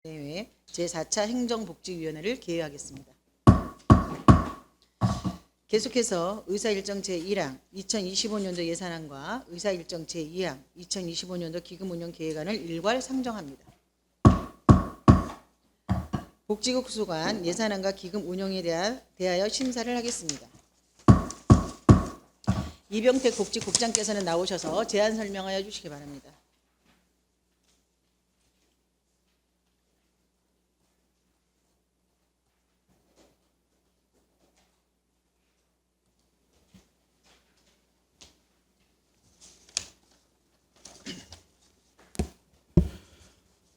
대회 제4차 행정복지위원회를 개회하겠습니다. 계속해서 의사일정 제1항 2025년도 예산안과 의사일정 제2항 2025년도 기금운영계획안을 일괄 상정합니다. 복지국 소관 예산안과 기금운영에 대하여 심사를 하겠습니다. 이병택 복지국장께서는 나오셔서 제안 설명하여 주시기 바랍니다.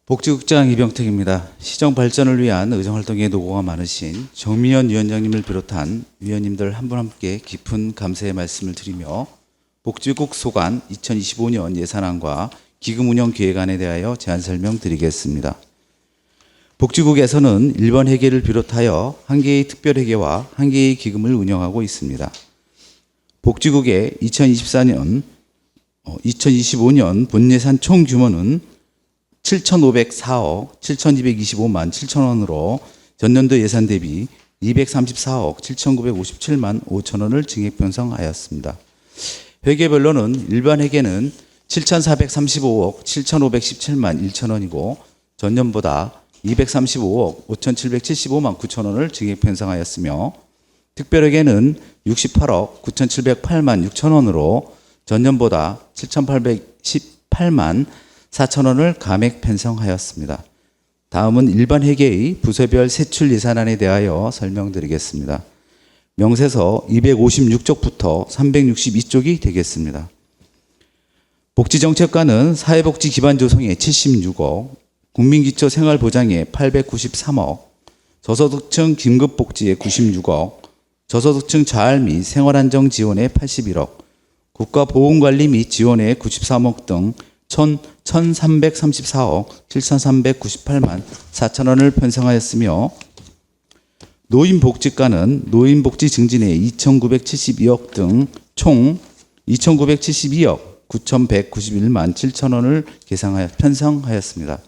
복지국장 이병택입니다. 시정 발전을 위한 의정활동에 노고가 많으신 정미연 위원장님을 비롯한 위원님들 한 분 함께 깊은 감사의 말씀을 드리며 복지국 소관 2025년 예산안과 기금운영계획안에 대하여 제안 설명드리겠습니다. 복지국에서는 1번 회계를 비롯하여 1개의 특별회계와 1개의 기금을 운영하고 있습니다. 복지국의 2025년 본예산 총 규모는 7,504억 7,225만 7천원으로 전년도 예산 대비 234억 7,957만 5천원을 증액 편성하였습니다. 회계별로는 일반 회계는 7,435억 7,517만 1천원이고 전년보다 235억 5,775만 9천원을 증액 편성하였으며 특별회계는 68억 9,708만 6천원으로 전년보다 7,818만 4천원을 감액 편성하였습니다. 다음은 일반 회계의 부서별 세출 예산안에 대하여 설명드리겠습니다. 명세서 256쪽부터 362쪽이 되겠습니다. 복지정책과는 사회복지 기반 조성에 76억, 국민기초 생활보장에 893억, 저소득층 긴급복지에 96억, 저소득층 자활 및 생활안정 지원에 81억, 국가보훈관리 및 지원에 93억 등 1,334억 7,398만 4천원을 편성하였으며 노인복지과는 노인복지 증진에 2,972억 등 총 2,972억 9,191만 7천원을 편성하였습니다.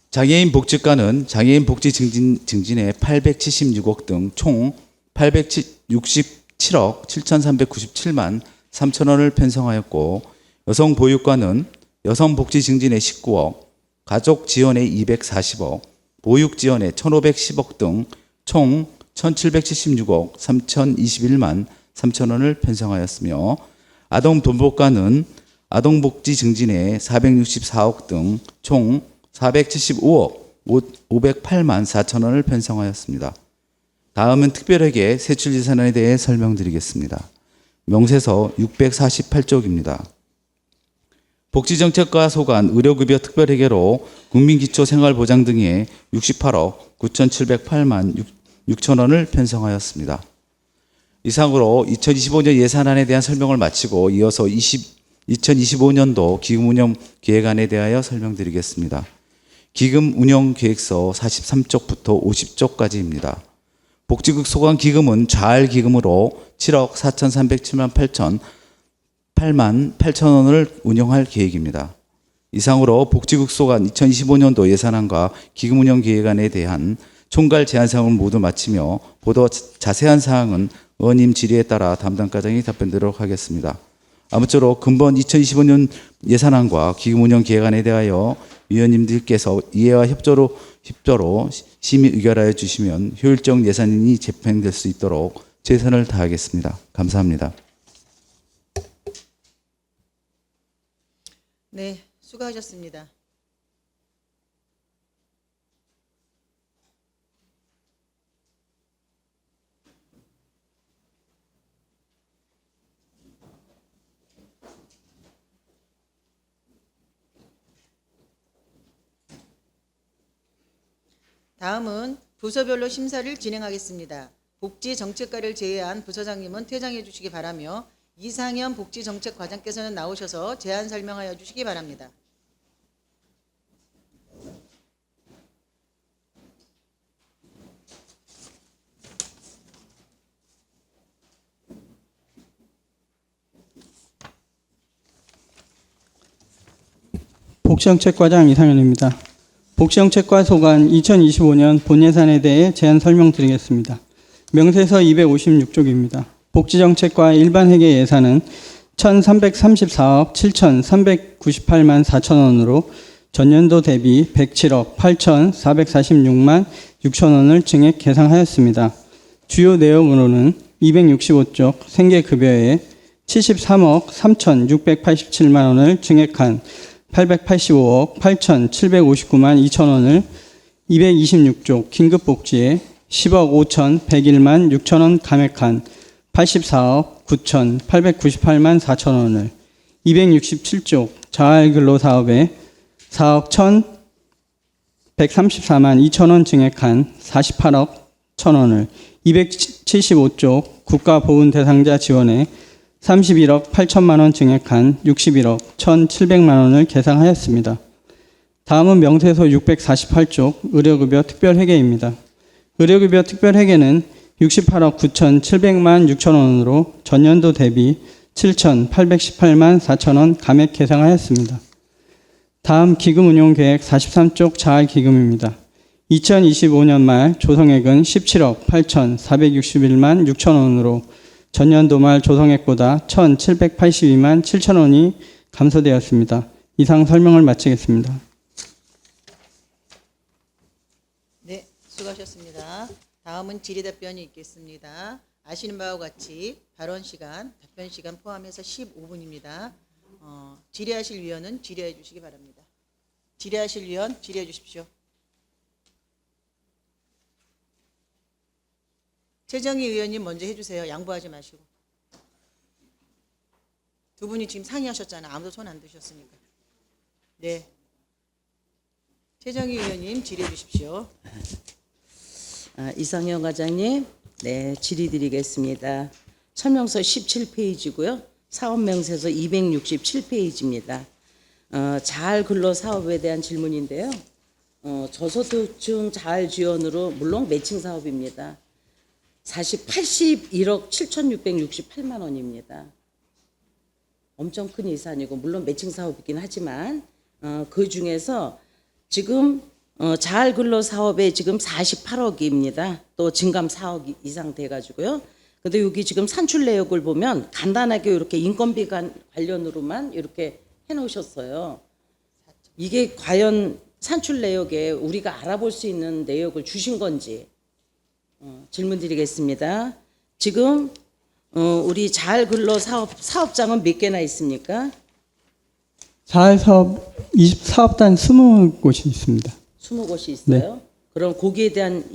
장애인 복지과는 장애인 복지 증진에 876억 등 총 867억 7,397만 3천원을 편성하였고 여성보육과는 여성복지 증진에 19억, 가족 지원에 240억, 보육 지원에 1,510억 등 총 1,776억 3,021만 3천원을 편성하였으며 아동돈복과는 아동복지 증진에 464억 등 총 475억 508만 4천원을 편성하였습니다. 다음은 특별회계 세출예산안에 대해 설명드리겠습니다. 명세서 648쪽입니다. 복지정책과 소관 의료급여 특별회계로 국민기초생활보장 등에 68억 9,708만 6천원을 편성하였습니다. 이상으로 2025년 예산안에 대한 설명을 마치고 이어서 2025년도 기금운영계획안에 대하여 설명드리겠습니다. 기금운영계획서 43쪽부터 50쪽까지입니다. 복지국 소관 기금은 자활기금으로 7억 4,307만 8만 8천원을 운영할 계획입니다. 이상으로 복지국 소관 2025년도 예산안과 기금운영계획안에 대한 총괄 제안사항을 모두 마치며 보다 자세한 사항은 의원님 질의에 따라 담당 과장이 답변드리도록 하겠습니다. 아무쪼록 근본 2025년 예산안과 기금운영계획안에 대하여 위원님들께서 이해와 협조로 심의 의결하여 주시면 효율적 예산이 집행될 수 있도록 최선을 다하겠습니다. 감사합니다. 네, 수고하셨습니다. 다음은 부서별로 심사를 진행하겠습니다. 복지정책과를 제외한 부서장님은 퇴장해 주시기 바라며 이상현 복지정책과장께서는 나오셔서 제안 설명하여 주시기 바랍니다. 복지정책과장 이상현입니다. 복지정책과 소관 2025년 본예산에 대해 제안 설명드리겠습니다. 명세서 256쪽입니다. 복지정책과 일반회계 예산은 1,334억 7,398만 4천 원으로 전년도 대비 107억 8,446만 6천 원을 증액 계상하였습니다. 주요 내용으로는 265쪽 생계급여에 73억 3,687만 원을 증액한 885억 8,759만 2천 원을 226쪽 긴급복지에 10억 5,101만 6천 원 감액한 84억 9,898만 4천 원을 267쪽 자활근로사업에 4억 1,134만 2천 원 증액한 48억 1천 원을 275쪽 국가보훈 대상자 지원에 31억 8천만 원 증액한 61억 1,700만 원을 계상하였습니다. 다음은 명세서 648쪽 의료급여 특별회계입니다. 의료급여 특별회계는 68억 9,700만 6천 원으로 전년도 대비 7,818만 4천 원 감액 계상하였습니다. 다음 기금운용계획 43쪽 자활기금입니다. 2025년 말 조성액은 17억 8,461만 6천 원으로 전년도 말 조성액보다 1,782만 7천 원이 감소되었습니다. 이상 설명을 마치겠습니다. 네, 수고하셨습니다. 다음은 질의답변이 있겠습니다. 아시는 바와 같이 발언 시간, 답변 시간 포함해서 15분입니다. 질의하실 위원은 질의해 주시기 바랍니다. 질의하실 위원 질의해 주십시오. 최정희 의원님 먼저 해주세요. 양보하지 마시고. 두 분이 지금 상의하셨잖아요. 아무도 손 안 드셨으니까. 네. 최정희 의원님 질의해 주십시오. 이상현 과장님, 네, 질의드리겠습니다. 설명서 17페이지고요. 사업명세서 267페이지입니다. 자활근로사업에 대한 질문인데요. 저소득층 자활지원으로 물론 매칭 사업입니다. 81억 7,668만 원입니다. 엄청 큰 예산이고 물론 매칭 사업이긴 하지만 그 중에서 지금 자활근로사업에 지금 48억입니다. 또 증감 4억 이상 돼가지고요. 근데 여기 지금 산출 내역을 보면 간단하게 이렇게 인건비 관련으로만 이렇게 해놓으셨어요. 이게 과연 산출 내역에 우리가 알아볼 수 있는 내역을 주신 건지 질문 드리겠습니다. 지금 우리 자활근로사업장은 몇 개나 있습니까? 자활사업 20사업단 20곳이 있습니다. 20곳이 있어요. 네. 그럼 거기에 대한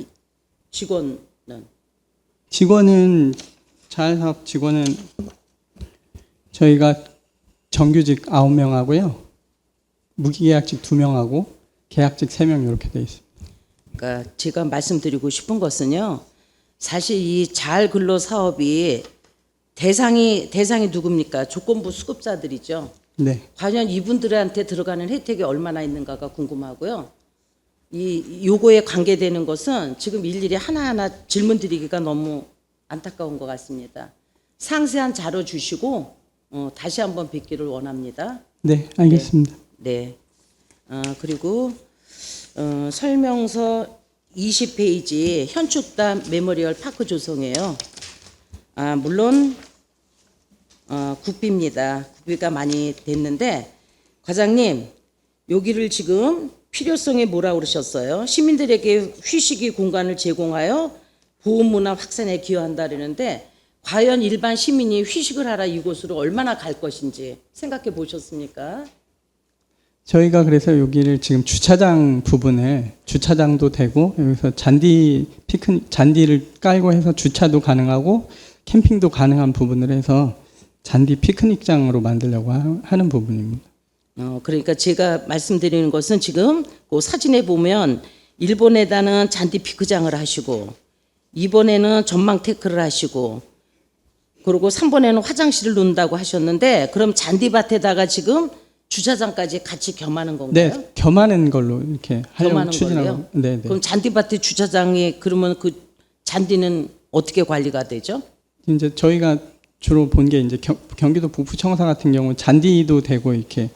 자활사업 직원은 저희가 정규직 9명하고요. 무기계약직 2명하고 계약직 3명 이렇게 돼 있습니다. 그러니까 제가 말씀드리고 싶은 것은요. 사실 이 자활근로사업이 대상이 누굽니까? 조건부 수급자들이죠. 네. 과연 이분들한테 들어가는 혜택이 얼마나 있는가가 궁금하고요. 요거에 관계되는 것은 지금 일일이 하나하나 질문 드리기가 너무 안타까운 것 같습니다. 상세한 자료 주시고 다시 한번 뵙기를 원합니다. 네, 알겠습니다. 네. 그리고 설명서 20페이지 현축단 메모리얼 파크 조성이에요. 물론 국비입니다. 국비가 많이 됐는데 과장님 여기를 지금 필요성에 뭐라 그러셨어요? 시민들에게 휴식의 공간을 제공하여 보훈문화 확산에 기여한다 그러는데 과연 일반 시민이 휴식을 하러 이곳으로 얼마나 갈 것인지 생각해 보셨습니까? 저희가 그래서 여기를 지금 주차장 부분을 주차장도 되고 여기서 잔디를 깔고 해서 주차도 가능하고 캠핑도 가능한 부분을 해서 잔디 피크닉장으로 만들려고 하는 부분입니다. 그러니까 제가 말씀드리는 것은 지금 그 사진에 보면 1번에다는 잔디 피크장을 하시고 2번에는 전망 테크를 하시고 그리고 3번에는 화장실을 놓는다고 하셨는데 그럼 잔디밭에다가 지금 주차장까지 같이 겸하는 건가요? 네, 겸하는 걸로 이렇게 하려고 추진하고. 네, 네. 그럼 잔디밭에 주차장이 그러면 그 잔디는 어떻게 관리가 되죠? 이제 저희가 주로 본 게 이제 경기도 북부청사 같은 경우 잔디도 되고 이렇게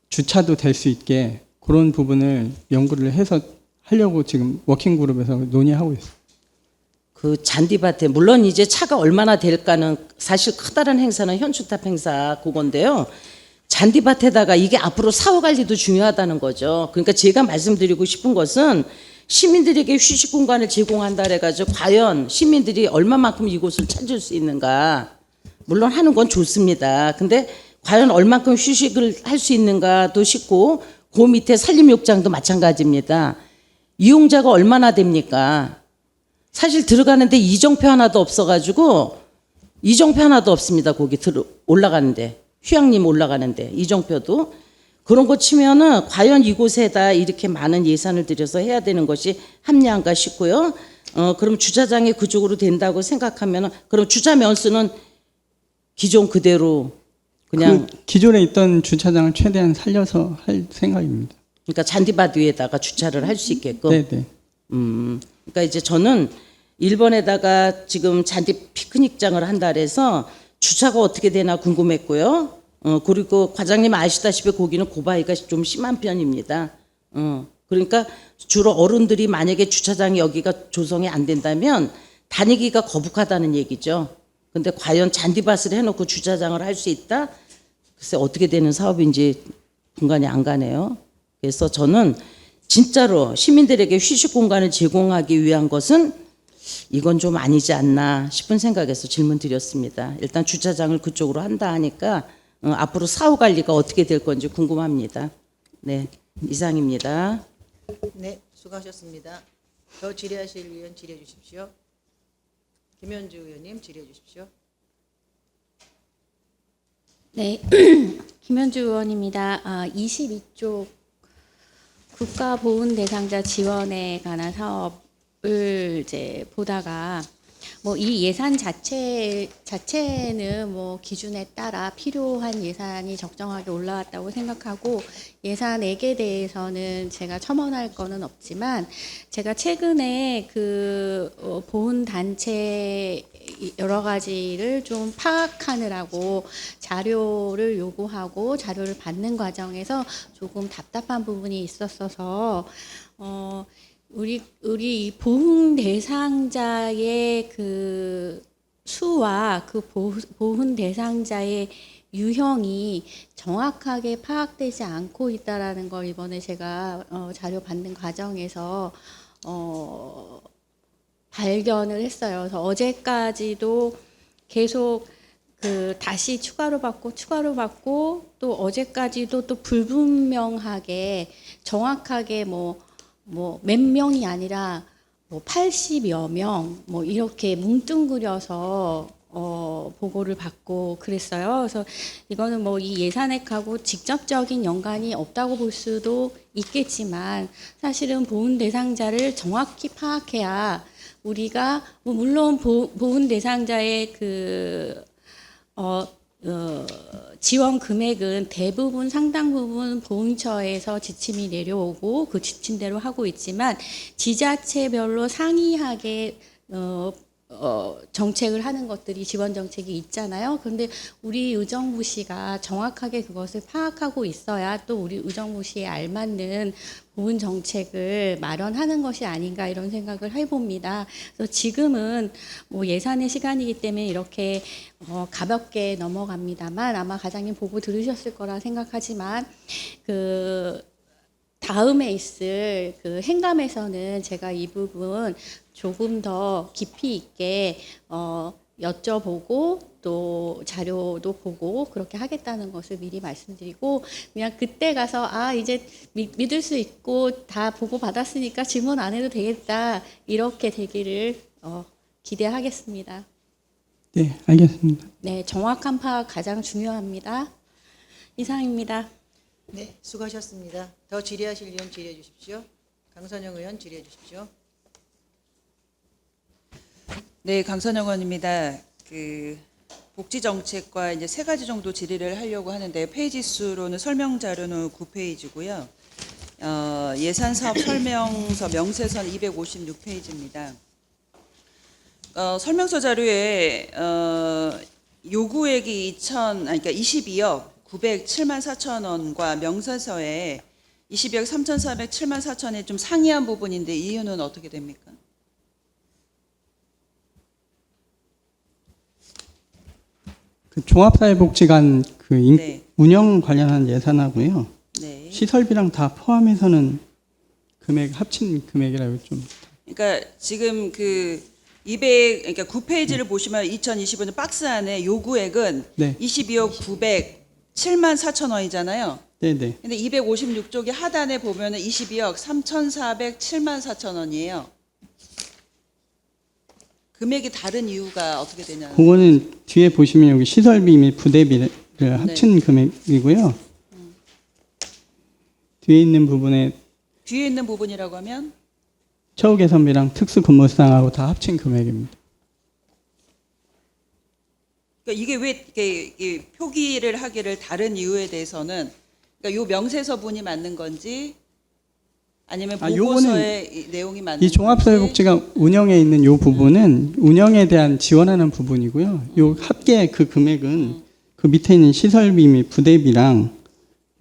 주차도 될 수 있게 그런 부분을 연구를 해서 하려고 지금 워킹그룹에서 논의하고 있어요. 그 잔디밭에 물론 이제 차가 얼마나 될까는 사실 커다란 행사는 현수탑 행사 그건데요. 잔디밭에다가 이게 앞으로 사후 관리도 중요하다는 거죠. 그러니까 제가 말씀드리고 싶은 것은 시민들에게 휴식 공간을 제공한다 해가지고 과연 시민들이 얼마만큼 이곳을 찾을 수 있는가. 물론 하는 건 좋습니다. 근데 과연 얼만큼 휴식을 할 수 있는가도 싶고 그 밑에 산림욕장도 마찬가지입니다. 이용자가 얼마나 됩니까? 사실 들어가는데 이정표 하나도 없어가지고 이정표 하나도 없습니다. 거기 올라가는데 휴양림 올라가는데 이정표도 그런 거 치면은 과연 이곳에다 이렇게 많은 예산을 들여서 해야 되는 것이 합리한가 싶고요. 그럼 주차장이 그쪽으로 된다고 생각하면은 그럼 주차 면수는 기존 그대로 그냥 기존에 있던 주차장을 최대한 살려서 할 생각입니다. 그러니까 잔디밭 위에다가 주차를 할 수 있게끔. 네네. 그러니까 이제 저는 1번에다가 지금 잔디 피크닉장을 한다 그래서 주차가 어떻게 되나 궁금했고요. 그리고 과장님 아시다시피 거기는 고바위가 좀 심한 편입니다. 그러니까 주로 어른들이 만약에 주차장이 여기가 조성이 안 된다면 다니기가 거북하다는 얘기죠. 근데 과연 잔디밭을 해놓고 주차장을 할 수 있다? 글쎄 어떻게 되는 사업인지 분간이 안 가네요. 그래서 저는 진짜로 시민들에게 휴식 공간을 제공하기 위한 것은 이건 좀 아니지 않나 싶은 생각에서 질문 드렸습니다. 일단 주차장을 그쪽으로 한다 하니까 앞으로 사후 관리가 어떻게 될 건지 궁금합니다. 네, 이상입니다. 네, 수고하셨습니다. 더 질의하실 의원 질의해 주십시오. 김현주 의원님 질의해 주십시오. 네, 김현주 의원입니다. 22쪽 국가보훈 대상자 지원에 관한 사업을 이제 보다가 뭐 이 예산 자체는 뭐 기준에 따라 필요한 예산이 적정하게 올라왔다고 생각하고 예산액에 대해서는 제가 첨언할 거는 없지만 제가 최근에 그 보훈 단체 여러 가지를 좀 파악하느라고 자료를 요구하고 자료를 받는 과정에서 조금 답답한 부분이 있었어서 우리 이 보훈 대상자의 그 수와 그 보훈 대상자의 유형이 정확하게 파악되지 않고 있다라는 걸 이번에 제가 자료 받는 과정에서 발견을 했어요. 그래서 어제까지도 계속 그 다시 추가로 받고 또 어제까지도 또 불분명하게 정확하게 뭐 몇 명이 아니라 뭐 80여 명 뭐 이렇게 뭉뚱그려서 보고를 받고 그랬어요. 그래서 이거는 뭐 이 예산액하고 직접적인 연관이 없다고 볼 수도 있겠지만 사실은 보훈 대상자를 정확히 파악해야 우리가 뭐 물론 보훈 대상자의 그 지원 금액은 대부분 상당 부분 보훈처에서 지침이 내려오고 그 지침대로 하고 있지만 지자체별로 상이하게 정책을 하는 것들이 지원 정책이 있잖아요. 그런데 우리 의정부시가 정확하게 그것을 파악하고 있어야 또 우리 의정부시에 알맞는 보훈 정책을 마련하는 것이 아닌가 이런 생각을 해봅니다. 그래서 지금은 뭐 예산의 시간이기 때문에 이렇게 가볍게 넘어갑니다만 아마 과장님 보고 들으셨을 거라 생각하지만 그 다음에 있을 그 행감에서는 제가 이 부분 조금 더 깊이 있게 여쭤보고 또 자료도 보고 그렇게 하겠다는 것을 미리 말씀드리고 그냥 그때 가서 이제 믿을 수 있고 다 보고 받았으니까 질문 안 해도 되겠다 이렇게 되기를 기대하겠습니다. 네, 알겠습니다. 네, 정확한 파악 가장 중요합니다. 이상입니다. 네, 수고하셨습니다. 더 질의하실 의원 질의해 주십시오. 강선영 의원 질의해 주십시오. 네, 강선영 의원입니다. 그 복지 정책과 이제 세 가지 정도 질의를 하려고 하는데 페이지 수로는 설명 자료는 9페이지고요. 예산 사업 설명서 명세선 256페이지입니다. 설명서 자료에 요구액이 그러니까 22억 907만 4천 원과 명세서에 22억 3,400, 7만 4천이 좀 상이한 부분인데 이유는 어떻게 됩니까? 그 종합사회복지관 그 네. 운영 관련한 예산하고요. 네. 시설비랑 다 포함해서는 금액 합친 금액이라고 좀. 그러니까 지금 그 200, 그러니까 9페이지를 보시면 2025년 박스 안에 요구액은 네. 22억 900, 7만 4천 원이잖아요. 네네. 근데 256쪽의 하단에 보면은 22억 3,400, 7만 4천 원이에요. 금액이 다른 이유가 어떻게 되냐는. 그거는 뒤에 보시면 여기 시설비 및 부대비를 합친 금액이고요. 뒤에 있는 부분에 뒤에 있는 부분이라고 하면 처우 개선비랑 특수 근무수당하고 다 합친 금액입니다. 그러니까 이게 왜 이게 표기를 하기를 다른 이유에 대해서는 그러니까 요 명세서분이 맞는 건지 아니면 아, 보고서의 이 내용이 맞는 이 종합사회복지관 운영에 있는 이 부분은 운영에 대한 지원하는 부분이고요. 요 합계 그 금액은 그 밑에 있는 시설비 및 부대비랑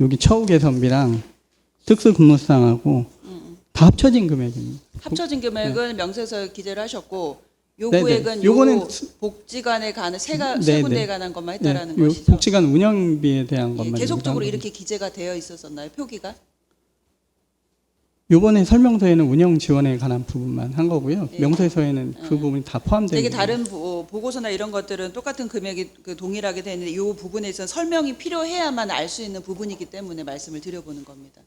여기 처우 개선비랑 특수 근무수당하고 다 합쳐진 금액입니다. 합쳐진 금액은 명세서에 기재를 하셨고 요 네네. 구액은 요거는 요 복지관에 가는 세 네네. 군데에 관한 것만 했다라는 네, 요 것이죠. 복지관 운영비에 대한 예, 것만 계속적으로 얘기를 이렇게 기재가 되어 있었었나요? 표기가? 요번에 설명서에는 운영 지원에 관한 부분만 한 거고요. 예. 명세서에는 그 부분이 다 포함되어 되게 있는 다른 보고서나 이런 것들은 똑같은 금액이 그 동일하게 되는데 이 부분에 있어서 설명이 필요해야만 알 수 있는 부분이기 때문에 말씀을 드려보는 겁니다.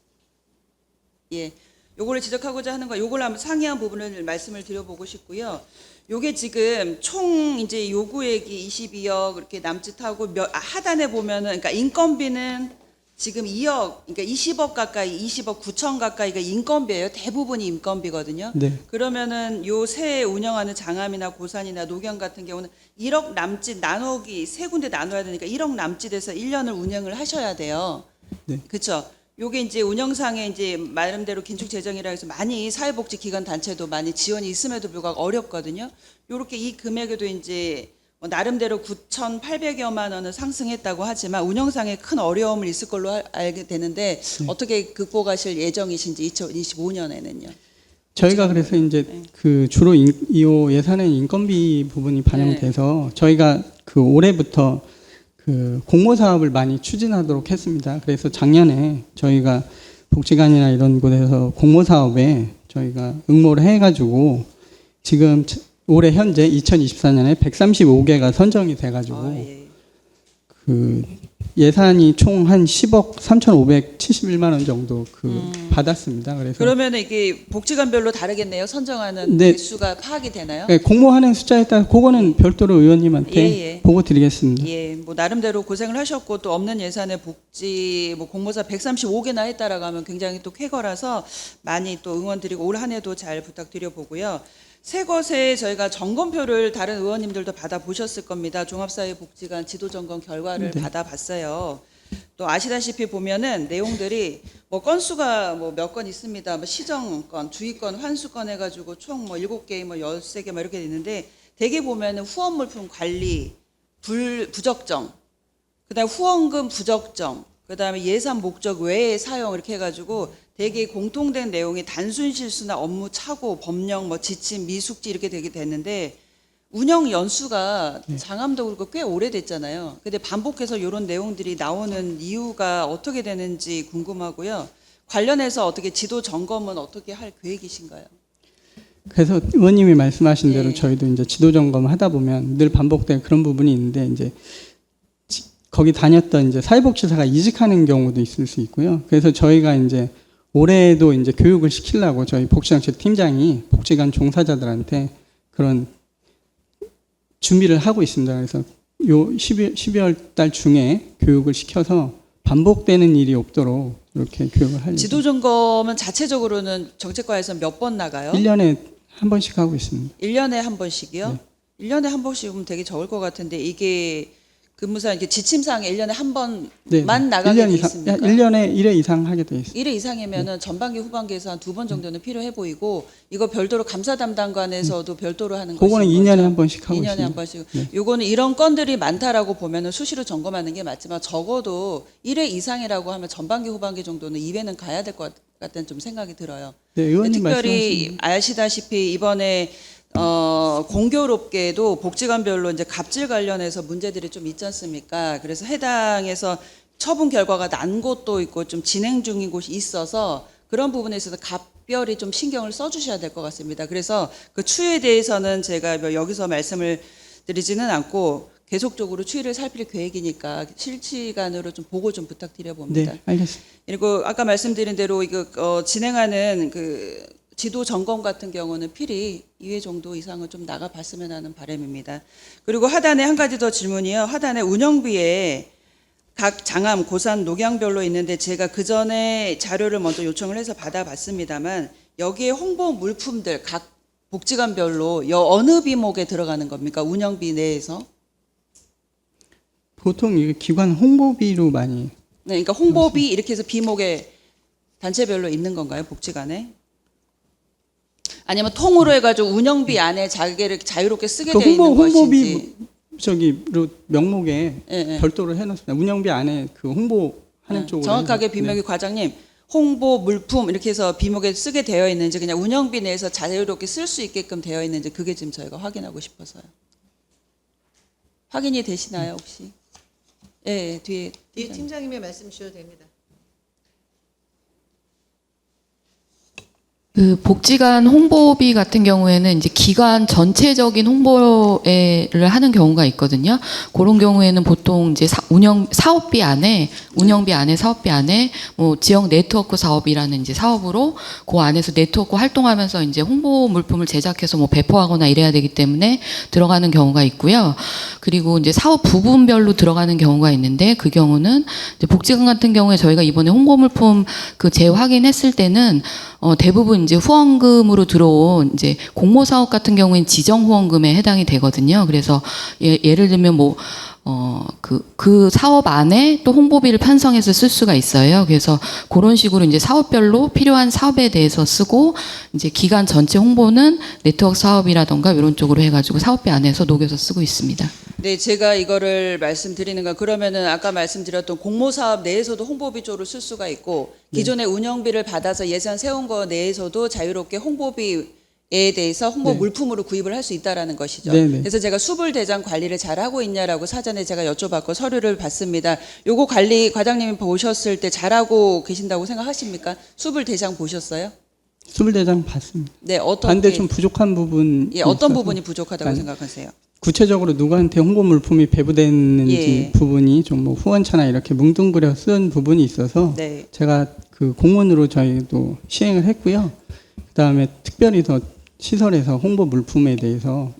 예, 요거를 지적하고자 하는 거, 요걸 한번 상이한 부분을 말씀을 드려보고 싶고요. 요게 지금 총 이제 요구액이 22억 이렇게 남짓하고 하단에 보면은 그러니까 인건비는 지금 2억, 그러니까 20억 가까이, 20억 9천 가까이가 인건비예요. 대부분이 인건비거든요. 네. 그러면은 요 새 운영하는 장암이나 고산이나 노경 같은 경우는 1억 남짓 나누기 세 군데 나눠야 되니까 1억 남짓에서 1년을 운영을 하셔야 돼요. 네. 그렇죠. 요게 이제 운영상에 이제 나름대로 긴축 재정이라 해서 많이 사회복지 기관 단체도 많이 지원이 있음에도 불구하고 어렵거든요. 요렇게 이 금액에도 이제 뭐 나름대로 9,800여만 원을 상승했다고 하지만 운영상에 큰 어려움을 있을 걸로 알게 되는데 어떻게 극복하실 예정이신지 2025년에는요. 저희가 그래서 이제 그 주로 이 예산은 인건비 부분이 반영돼서 저희가 그 올해부터 그 공모 사업을 많이 추진하도록 했습니다. 그래서 작년에 저희가 복지관이나 이런 곳에서 공모 사업에 저희가 응모를 해가지고 지금 올해 현재 2024년에 135개가 선정이 돼가지고 예. 그 예산이 총 한 10억 3,571만 원 정도 그 받았습니다. 그래서 그러면 이게 복지관별로 다르겠네요. 선정하는 네. 개수가 파악이 되나요? 네, 공모하는 숫자에 따라 그거는 별도로 의원님한테 예. 보고 드리겠습니다. 예, 뭐 나름대로 고생을 하셨고 또 없는 예산에 복지 뭐 공모사 135개나 했다라고 하면 굉장히 또 쾌거라서 많이 또 응원드리고 올 한 해도 잘 부탁드려 보고요. 새 것에 저희가 점검표를 다른 의원님들도 받아보셨을 겁니다. 종합사회복지관 지도점검 결과를 네. 받아봤어요. 또 아시다시피 보면은 내용들이 뭐 건수가 뭐 몇 건 있습니다. 뭐 시정건, 주의건, 환수건 해가지고 총 뭐 7개, 뭐 13개 뭐 이렇게 있는데 대개 보면은 후원물품 관리, 부적정, 그다음 후원금 부적정, 그다음에 예산 목적 외의 사용 이렇게 해가지고 되게 공통된 내용이 단순 실수나 업무 착오, 법령, 뭐 지침, 미숙지 이렇게 되게 됐는데 운영 연수가 장암도 그렇고 꽤 오래됐잖아요. 근데 반복해서 이런 내용들이 나오는 이유가 어떻게 되는지 궁금하고요. 관련해서 어떻게 지도 점검은 어떻게 할 계획이신가요? 그래서 의원님이 말씀하신 대로 네. 저희도 이제 지도 점검 하다 보면 늘 반복된 그런 부분이 있는데 이제 거기 다녔던 이제 사회복지사가 이직하는 경우도 있을 수 있고요. 그래서 저희가 이제 올해도 이제 교육을 시키려고 저희 복지정책 팀장이 복지관 종사자들한테 그런 준비를 하고 있습니다. 그래서 요 12월 달 중에 교육을 시켜서 반복되는 일이 없도록 이렇게 교육을 할 지도 점검은 자체적으로는 정책과에서 몇 번 나가요? 1년에 한 번씩 하고 있습니다. 1년에 한 번씩이요? 1년에 한 번씩이면 되게 적을 것 같은데 이게 근무상 이렇게 지침사항에 1년에 한 번만 네. 나가게 1년 돼 이상, 있습니까? 1년에 1회 이상 하게 돼 있습니다. 1회 이상이면은 전반기 후반기에서 한 2번 정도는 필요해 보이고 이거 별도로 감사 담당관에서도 별도로 하는 것이 그거는 2년에 한 번씩 하고 2년에 있습니다. 한 번씩. 요거는 이런 건들이 많다라고 보면은 수시로 점검하는 게 맞지만 적어도 1회 이상이라고 하면 전반기 후반기 정도는 2회는 가야 될 것 같다는 좀 생각이 들어요. 네, 의원님 특별히 말씀하신 아시다시피 이번에 공교롭게도 복지관별로 이제 갑질 관련해서 문제들이 좀 있지 않습니까? 그래서 해당해서 처분 결과가 난 곳도 있고 좀 진행 중인 곳이 있어서 그런 부분에 있어서 각별히 좀 신경을 써주셔야 될 것 같습니다. 그래서 그 추이에 대해서는 제가 뭐 여기서 말씀을 드리지는 않고 계속적으로 추이를 살필 계획이니까 실시간으로 좀 보고 좀 부탁드려 봅니다. 네, 알겠습니다. 그리고 아까 말씀드린 대로 이거 진행하는 그 지도 점검 같은 경우는 필히 2회 정도 이상은 좀 나가봤으면 하는 바람입니다. 그리고 하단에 한 가지 더 질문이요. 하단에 운영비에 각 장암, 고산, 녹양별로 있는데 제가 그 전에 자료를 먼저 요청을 해서 받아봤습니다만 여기에 홍보 물품들 각 복지관별로 어느 비목에 들어가는 겁니까? 운영비 내에서? 보통 이게 기관 홍보비로 많이 네, 그러니까 홍보비 이렇게 해서 비목에 단체별로 있는 건가요? 복지관에? 아니면 통으로 해가지고 운영비 안에 자기를 자유롭게 쓰게 되어 있는 것인지. 홍보비 저기로 명목에 예. 별도로 해놓습니다. 운영비 안에 그 홍보하는 쪽으로 정확하게 해서. 비목이 과장님 홍보 물품 이렇게 해서 비목에 쓰게 되어 있는지 그냥 운영비 내에서 자유롭게 쓸 수 있게끔 되어 있는지 그게 지금 저희가 확인하고 싶어서요. 확인이 되시나요 혹시? 예, 뒤에 팀장님의 말씀 주셔도 됩니다. 그 복지관 홍보비 같은 경우에는 이제 기관 전체적인 홍보를 하는 경우가 있거든요. 그런 경우에는 보통 이제 사업비 안에 사업비 안에 뭐 지역 네트워크 사업이라는 이제 사업으로 그 안에서 네트워크 활동하면서 이제 홍보 물품을 제작해서 뭐 배포하거나 이래야 되기 때문에 들어가는 경우가 있고요. 그리고 이제 사업 부분별로 들어가는 경우가 있는데 그 경우는 이제 복지관 같은 경우에 저희가 이번에 홍보 물품 그 재확인했을 때는 대부분 이제 후원금으로 들어온 이제 공모 사업 같은 경우에는 지정 후원금에 해당이 되거든요. 그래서 예를 들면 뭐 그 사업 안에 또 홍보비를 편성해서 쓸 수가 있어요. 그래서 그런 식으로 이제 사업별로 필요한 사업에 대해서 쓰고 이제 기간 전체 홍보는 네트워크 사업이라던가 이런 쪽으로 해가지고 사업비 안에서 녹여서 쓰고 있습니다. 네, 제가 이거를 말씀드리는 건 그러면은 아까 말씀드렸던 공모 사업 내에서도 홍보비 쪽으로 쓸 수가 있고 기존의 운영비를 받아서 예산 세운 거 내에서도 자유롭게 홍보비에 대해서 홍보 물품으로 구입을 할 수 있다라는 것이죠. 네네. 그래서 제가 수불 대장 관리를 잘 하고 있냐라고 사전에 제가 여쭤봤고 서류를 봤습니다. 요거 관리 과장님이 보셨을 때 잘하고 계신다고 생각하십니까? 수불 대장 보셨어요? 수불대장 봤습니다. 네, 어떤 반대 좀 부족한 부분. 예, 어떤 부분이 부족하다고 생각하세요? 구체적으로 누구한테 홍보 물품이 배부됐는지 예. 부분이 좀 뭐 후원차나 이렇게 뭉뚱그려 쓴 부분이 있어서 네. 제가 그 공문으로 저희도 시행을 했고요. 그다음에 특별히 더 시설에서 홍보 물품에 대해서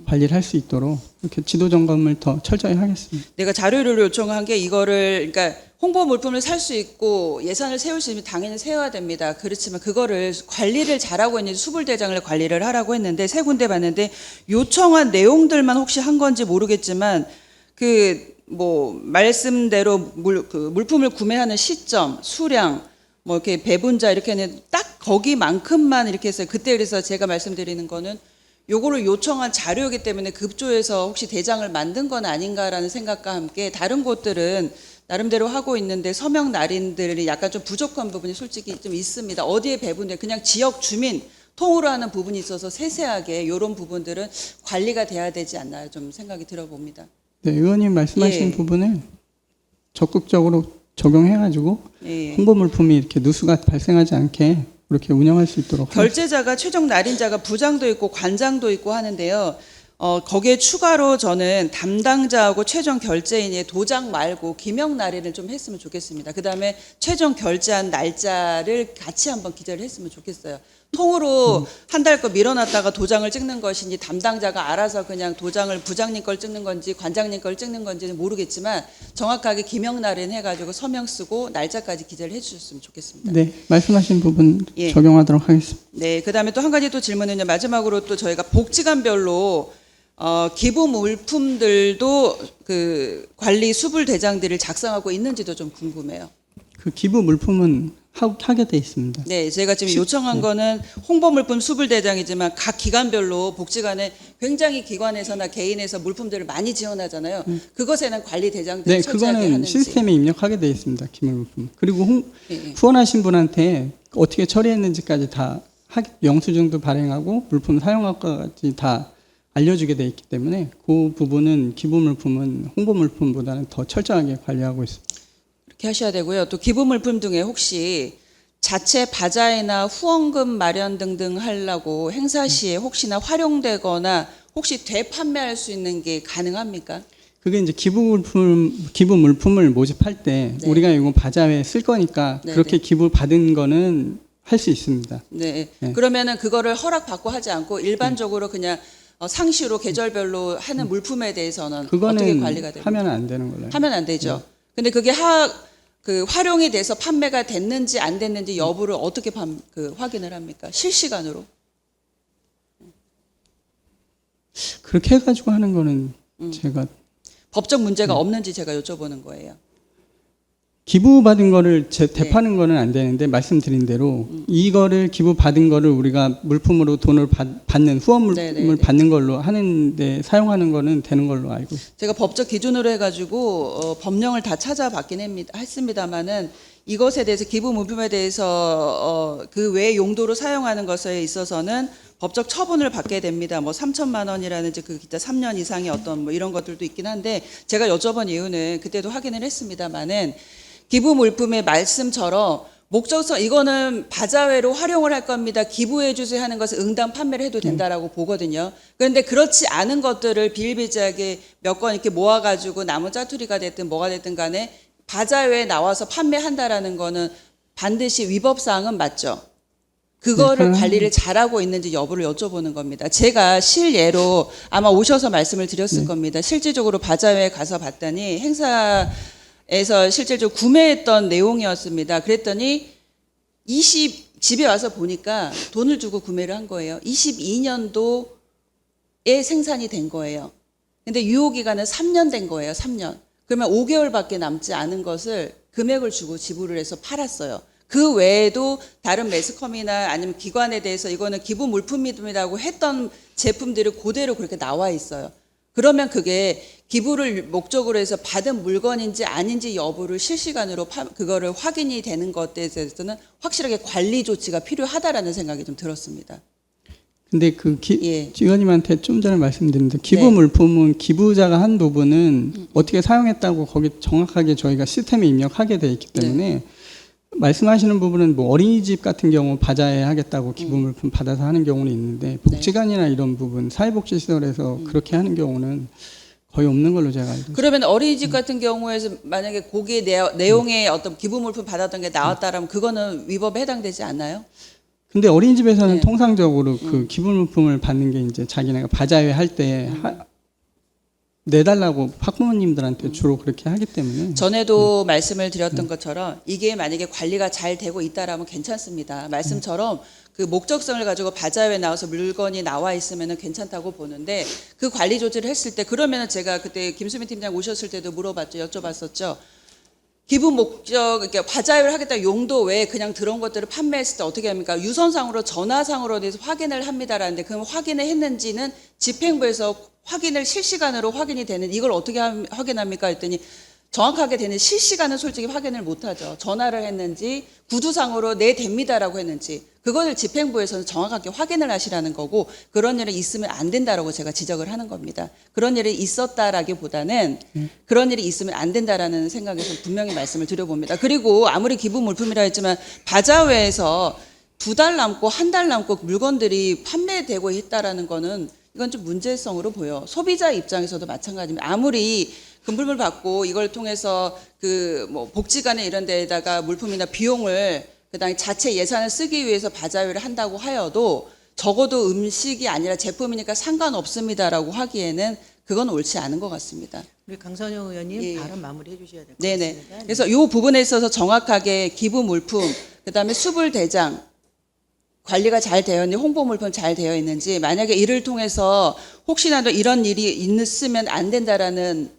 관리를 할 수 있도록 이렇게 지도 점검을 더 철저히 하겠습니다. 내가 자료를 요청한 게 이거를 그러니까 홍보 물품을 살 수 있고 예산을 세울 수 있으면 당연히 세워야 됩니다. 그렇지만 그거를 관리를 잘하고 있는지 수불대장을 관리를 하라고 했는데 세 군데 봤는데 요청한 내용들만 혹시 한 건지 모르겠지만 그 뭐 말씀대로 물품을 구매하는 시점, 수량 뭐 이렇게 배분자 이렇게는 딱 거기만큼만 이렇게 했어요. 그때 그래서 제가 말씀드리는 거는 요거를 요청한 자료이기 때문에 급조해서 혹시 대장을 만든 건 아닌가라는 생각과 함께 다른 곳들은 나름대로 하고 있는데 서명 날인들이 약간 좀 부족한 부분이 솔직히 좀 있습니다. 어디에 배분돼 그냥 지역 주민 통으로 하는 부분이 있어서 세세하게 이런 부분들은 관리가 돼야 되지 않나요? 좀 생각이 들어봅니다. 네, 의원님 말씀하신 예. 부분을 적극적으로 적용해가지고 예. 홍보 물품이 이렇게 누수가 발생하지 않게 그렇게 운영할 수 있도록 결제자가 최종 날인자가 부장도 있고 관장도 있고 하는데요. 거기에 추가로 저는 담당자하고 최종 결제인의 도장 말고 기명 날인을 좀 했으면 좋겠습니다. 그다음에 최종 결제한 날짜를 같이 한번 기재를 했으면 좋겠어요. 통으로 한 달 거 밀어놨다가 도장을 찍는 것인지 담당자가 알아서 그냥 도장을 부장님 걸 찍는 건지 관장님 걸 찍는 건지는 모르겠지만 정확하게 기명 날인 해가지고 서명 쓰고 날짜까지 기재를 해주셨으면 좋겠습니다. 네, 말씀하신 부분 예. 적용하도록 하겠습니다. 네, 그다음에 또 한 가지 또 질문은요. 마지막으로 또 저희가 복지관별로 기부 물품들도 그 관리 수불 대장들을 작성하고 있는지도 좀 궁금해요. 그 기부 물품은 하게 돼 있습니다. 네, 제가 지금 요청한 거는 홍보 물품 수불 대장이지만 각 기관별로 복지관에 굉장히 기관에서나 개인에서 물품들을 많이 지원하잖아요. 그것에는 관리 대장들이 네, 철저하게 그거는 하는지. 시스템에 입력하게 돼 있습니다. 기부 물품. 그리고 예, 예. 후원하신 분한테 어떻게 처리했는지까지 다 영수증도 발행하고 물품 사용학까지 다 알려주게 돼 있기 때문에 그 부분은 기부 물품은 홍보 물품보다는 더 철저하게 관리하고 있습니다. 그렇게 하셔야 되고요. 또 기부 물품 중에 혹시 자체 바자회나 후원금 마련 등등 하려고 행사 시에 혹시나 활용되거나 혹시 되판매할 수 있는 게 가능합니까? 그게 이제 기부 물품을 모집할 때 네. 우리가 이거 바자회에 쓸 거니까 네, 그렇게 네. 기부 받은 거는 할 수 있습니다. 네. 네. 그러면은 그거를 허락받고 하지 않고 일반적으로 그냥 상시로 계절별로 하는 물품에 대해서는 어떻게 그거는 관리가 됩니까? 하면 안 되는 걸로. 하면 안 되죠. 근데 그게 활용이 돼서 판매가 됐는지 안 됐는지 여부를 어떻게 확인을 합니까? 실시간으로? 그렇게 해가지고 하는 거는 제가 법적 문제가 없는지 제가 여쭤보는 거예요. 기부 받은 거를 네. 되파는 거는 안 되는데 말씀드린 대로 이거를 기부 받은 거를 우리가 물품으로 돈을 받는 후원 네, 물품을 네, 네. 받는 걸로 하는데 사용하는 거는 되는 걸로 알고 있습니다. 제가 법적 기준으로 해가지고 법령을 다 찾아봤긴 했습니다만은 이것에 대해서 기부 물품에 대해서 그 외 용도로 사용하는 것에 있어서는 법적 처분을 받게 됩니다. 뭐 3천만 원이라든지 그 기타 3년 이상의 어떤 뭐 이런 것들도 있긴 한데 제가 여쭤본 이유는 그때도 확인을 했습니다만은 기부 물품의 말씀처럼 목적성 이거는 바자회로 활용을 할 겁니다. 기부해 주세요 하는 것을 응당 판매를 해도 된다라고 보거든요. 그런데 그렇지 않은 것들을 비일비재하게 몇 건 이렇게 모아가지고 나무 짜투리가 됐든 뭐가 됐든 간에 바자회에 나와서 판매한다라는 거는 반드시 위법 사항은 맞죠. 그거를 네, 관리를 잘하고 있는지 여부를 여쭤보는 겁니다. 제가 실예로 아마 오셔서 말씀을 드렸을 겁니다. 실질적으로 바자회에 가서 봤더니 행사에서 실질적으로 구매했던 내용이었습니다. 그랬더니 집에 와서 보니까 돈을 주고 구매를 한 거예요. 22년도에 생산이 된 거예요. 근데 유효기간은 3년 된 거예요. 3년. 그러면 5개월밖에 남지 않은 것을 금액을 주고 지불을 해서 팔았어요. 그 외에도 다른 매스컴이나 아니면 기관에 대해서 이거는 기부 물품이라고 했던 제품들이 그대로 그렇게 나와 있어요. 그러면 그게 기부를 목적으로 해서 받은 물건인지 아닌지 여부를 실시간으로 그거를 확인이 되는 것에 대해서는 확실하게 관리 조치가 필요하다라는 생각이 좀 들었습니다. 근데 예. 의원님한테 좀 전에 말씀드렸는데 기부 네. 물품은 기부자가 한 부분은 어떻게 사용했다고 거기 정확하게 저희가 시스템에 입력하게 돼 있기 때문에 말씀하시는 부분은 뭐 어린이집 같은 경우 바자회 하겠다고 기부 물품 받아서 하는 경우는 있는데 복지관이나 이런 부분 사회복지시설에서 그렇게 하는 경우는 거의 없는 걸로 제가 알고 있습니다. 그러면 어린이집 같은 경우에서 만약에 거기에 내용에 어떤 기부 물품 받았던 게 나왔다라면 그거는 위법에 해당되지 않나요? 근데 어린이집에서는 네. 통상적으로 그 기부 물품을 받는 게 이제 자기네가 바자회 할 때 내달라고 학부모님들한테 주로 그렇게 하기 때문에 전에도 말씀을 드렸던 것처럼 이게 만약에 관리가 잘 되고 있다라면 괜찮습니다. 말씀처럼 그 목적성을 가지고 바자회에 나와서 물건이 나와 있으면 괜찮다고 보는데 그 관리 조치를 했을 때 그러면은 제가 그때 김수민 팀장 오셨을 때도 물어봤죠. 여쭤봤었죠. 기부 목적, 그러니까 바자회를 하겠다 용도 외에 그냥 들어온 것들을 판매했을 때 어떻게 합니까? 유선상으로 전화상으로 돼서 확인을 합니다라는데 그럼 확인을 했는지는 집행부에서 확인을 실시간으로 확인이 되는 이걸 어떻게 확인합니까? 했더니 정확하게 되는 실시간은 솔직히 확인을 못하죠. 전화를 했는지 구두상으로 네 됩니다라고 했는지 그거를 집행부에서는 정확하게 확인을 하시라는 거고 그런 일이 있으면 안 된다라고 제가 지적을 하는 겁니다. 그런 일이 있었다라기보다는 그런 일이 있으면 안 된다라는 생각에서 분명히 말씀을 드려봅니다. 그리고 아무리 기부 물품이라 했지만 바자회에서 2달 남고 1달 남고 물건들이 판매되고 있다라는 거는 이건 좀 문제성으로 보여. 소비자 입장에서도 마찬가지입니다. 아무리 금품을 받고 이걸 통해서 그 뭐 복지관에 이런 데에다가 물품이나 비용을 그다음에 자체 예산을 쓰기 위해서 바자회를 한다고 하여도 적어도 음식이 아니라 제품이니까 상관없습니다라고 하기에는 그건 옳지 않은 것 같습니다. 우리 강선영 의원님 예. 발언 마무리해 주셔야 될 것 네네. 같습니다. 그래서 이 부분에 있어서 정확하게 기부 물품, 그다음에 수불 대장, 관리가 잘 되어 있는지, 홍보 물품 잘 되어 있는지, 만약에 이를 통해서 혹시라도 이런 일이 있으면 안 된다라는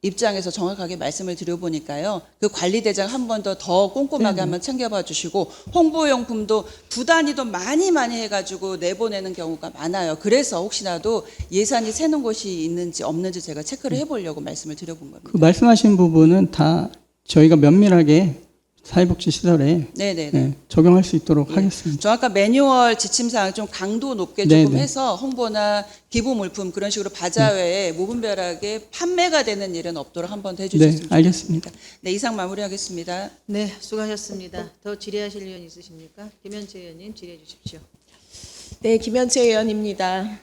입장에서 정확하게 말씀을 드려보니까요. 그 관리대장 한 번 더 꼼꼼하게 한번 챙겨봐 주시고, 홍보용품도 두 단위도 많이 해가지고 내보내는 경우가 많아요. 그래서 혹시라도 예산이 새는 곳이 있는지 없는지 제가 체크를 해보려고 말씀을 드려본 겁니다. 그 말씀하신 부분은 다 저희가 면밀하게 사회복지시설에 네네네. 네, 적용할 수 있도록 하겠습니다. 정확한 매뉴얼 지침사항 좀 강도 높게 네네. 조금 해서 홍보나 기부 물품 그런 식으로 바자회에 무분별하게 판매가 되는 일은 없도록 한번 해주셨으면 네, 좋겠습니다. 알겠습니다. 네, 이상 마무리하겠습니다. 네, 수고하셨습니다. 더 질의하실 의원 있으십니까? 김현채 의원님 질의해 주십시오. 네, 김현채 의원입니다.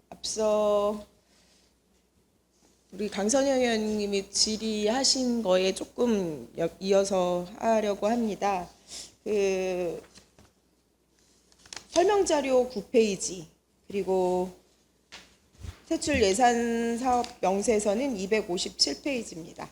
앞서 우리 강선영 의원님이 질의하신 거에 조금 이어서 하려고 합니다. 설명자료 9페이지 그리고 퇴출 예산 사업 명세서는 257페이지입니다.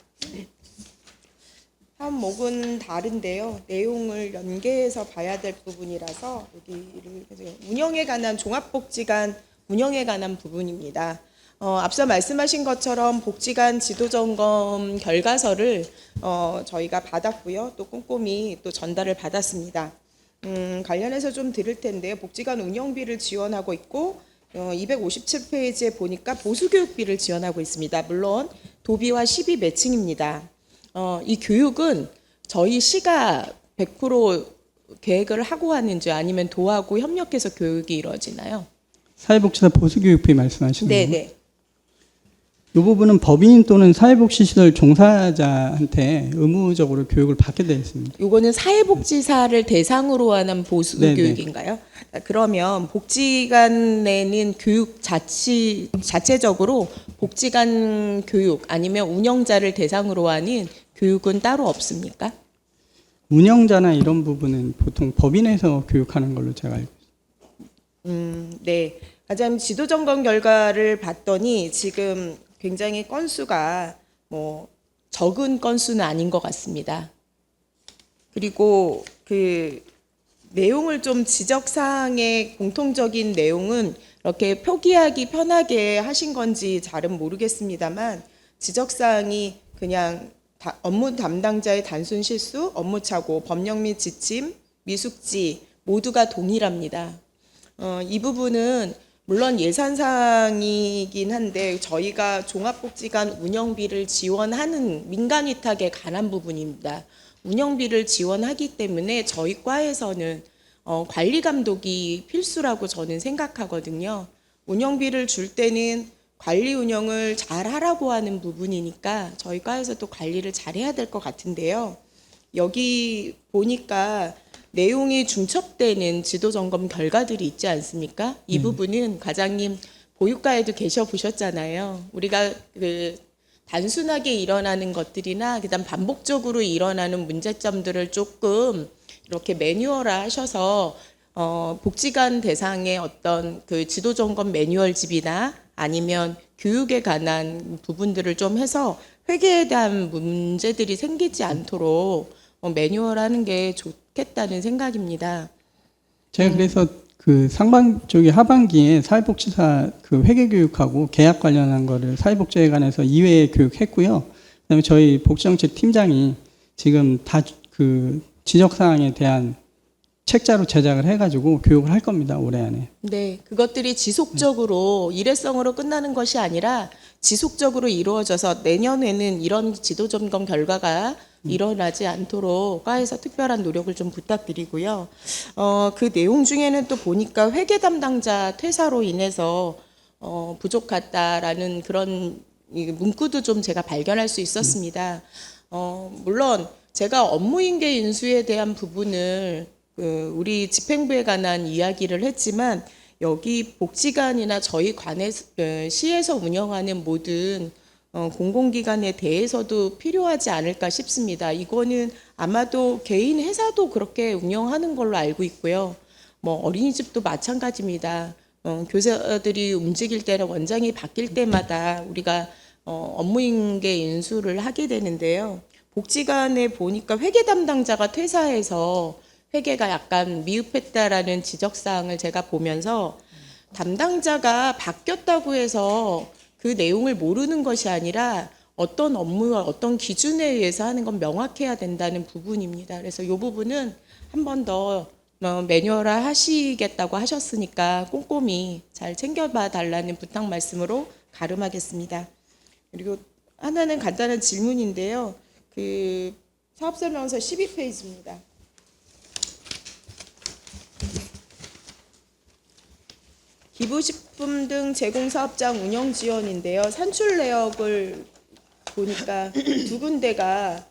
항목은 다른데요. 내용을 연계해서 봐야 될 부분이라서 여기를 운영에 관한 종합복지관 운영에 관한 부분입니다. 앞서 말씀하신 것처럼 복지관 지도점검 결과서를 저희가 받았고요. 또 꼼꼼히 또 전달을 받았습니다. 관련해서 좀 드릴 텐데요. 복지관 운영비를 지원하고 있고 257페이지에 보니까 보수교육비를 지원하고 있습니다. 물론 도비와 시비 매칭입니다. 이 교육은 저희 시가 100% 계획을 하고 하는지 아니면 도하고 협력해서 교육이 이루어지나요? 사회복지사 보수교육비 말씀하시는 거예요? 네네. 이 부분은 법인 또는 사회복지시설 종사자한테 의무적으로 교육을 받게 되어 있습니다. 요거는 사회복지사를 대상으로 하는 보수 네네. 교육인가요? 그러면 복지관에는 교육 자체적으로 복지관 교육 아니면 운영자를 대상으로 하는 교육은 따로 없습니까? 운영자나 이런 부분은 보통 법인에서 교육하는 걸로 제가 알고 있습니다. 네. 가장 지도점검 결과를 봤더니 지금 굉장히 건수가 적은 건수는 아닌 것 같습니다. 그리고 그 내용을 좀 지적사항의 공통적인 내용은 이렇게 표기하기 편하게 하신 건지 잘은 모르겠습니다만 지적사항이 그냥 업무 담당자의 단순 실수, 업무 착오, 법령 및 지침, 미숙지 모두가 동일합니다. 이 부분은 물론 예산사항이긴 한데 저희가 종합복지관 운영비를 지원하는 민간 위탁에 관한 부분입니다. 운영비를 지원하기 때문에 저희 과에서는 관리 감독이 필수라고 저는 생각하거든요. 운영비를 줄 때는 관리 운영을 잘 하라고 하는 부분이니까 저희 과에서 또 관리를 잘 해야 될 것 같은데요. 여기 보니까 내용이 중첩되는 지도점검 결과들이 있지 않습니까? 이 부분은 과장님 보육과에도 계셔 보셨잖아요. 우리가 그 단순하게 일어나는 것들이나 그다음 반복적으로 일어나는 문제점들을 조금 이렇게 매뉴얼화 하셔서 복지관 대상의 어떤 그 지도점검 매뉴얼집이나 아니면 교육에 관한 부분들을 좀 해서 회계에 대한 문제들이 생기지 않도록 매뉴얼하는 게 좋겠다는 생각입니다. 제가 그래서 그 하반기에 사회복지사 그 회계교육하고 계약 관련한 거를 사회복지에 관해서 2회 교육했고요. 그다음에 저희 복지정책 팀장이 지금 다 그 지적사항에 대한 책자로 제작을 해가지고 교육을 할 겁니다. 올해 안에. 네, 그것들이 지속적으로 일회성으로 끝나는 것이 아니라 지속적으로 이루어져서 내년에는 이런 지도점검 결과가 일어나지 않도록 과에서 특별한 노력을 좀 부탁드리고요. 그 내용 중에는 또 보니까 회계 담당자 퇴사로 인해서 부족하다라는 그런 문구도 좀 제가 발견할 수 있었습니다. 물론 제가 업무인계 인수에 대한 부분을 우리 집행부에 관한 이야기를 했지만 여기 복지관이나 저희 시에서 운영하는 모든 공공기관에 대해서도 필요하지 않을까 싶습니다. 이거는 아마도 개인 회사도 그렇게 운영하는 걸로 알고 있고요. 어린이집도 마찬가지입니다. 교사들이 움직일 때나 원장이 바뀔 때마다 우리가 업무인계 인수를 하게 되는데요. 복지관에 보니까 회계 담당자가 퇴사해서 회계가 약간 미흡했다라는 지적사항을 제가 보면서 담당자가 바뀌었다고 해서 그 내용을 모르는 것이 아니라 어떤 업무와 어떤 기준에 의해서 하는 건 명확해야 된다는 부분입니다. 그래서 이 부분은 한 번 더 매뉴얼화 하시겠다고 하셨으니까 꼼꼼히 잘 챙겨봐 달라는 부탁 말씀으로 가름하겠습니다. 그리고 하나는 간단한 질문인데요. 그 사업설명서 12페이지입니다. 기부식품 등 제공사업장 운영 지원인데요. 산출 내역을 보니까 두 군데가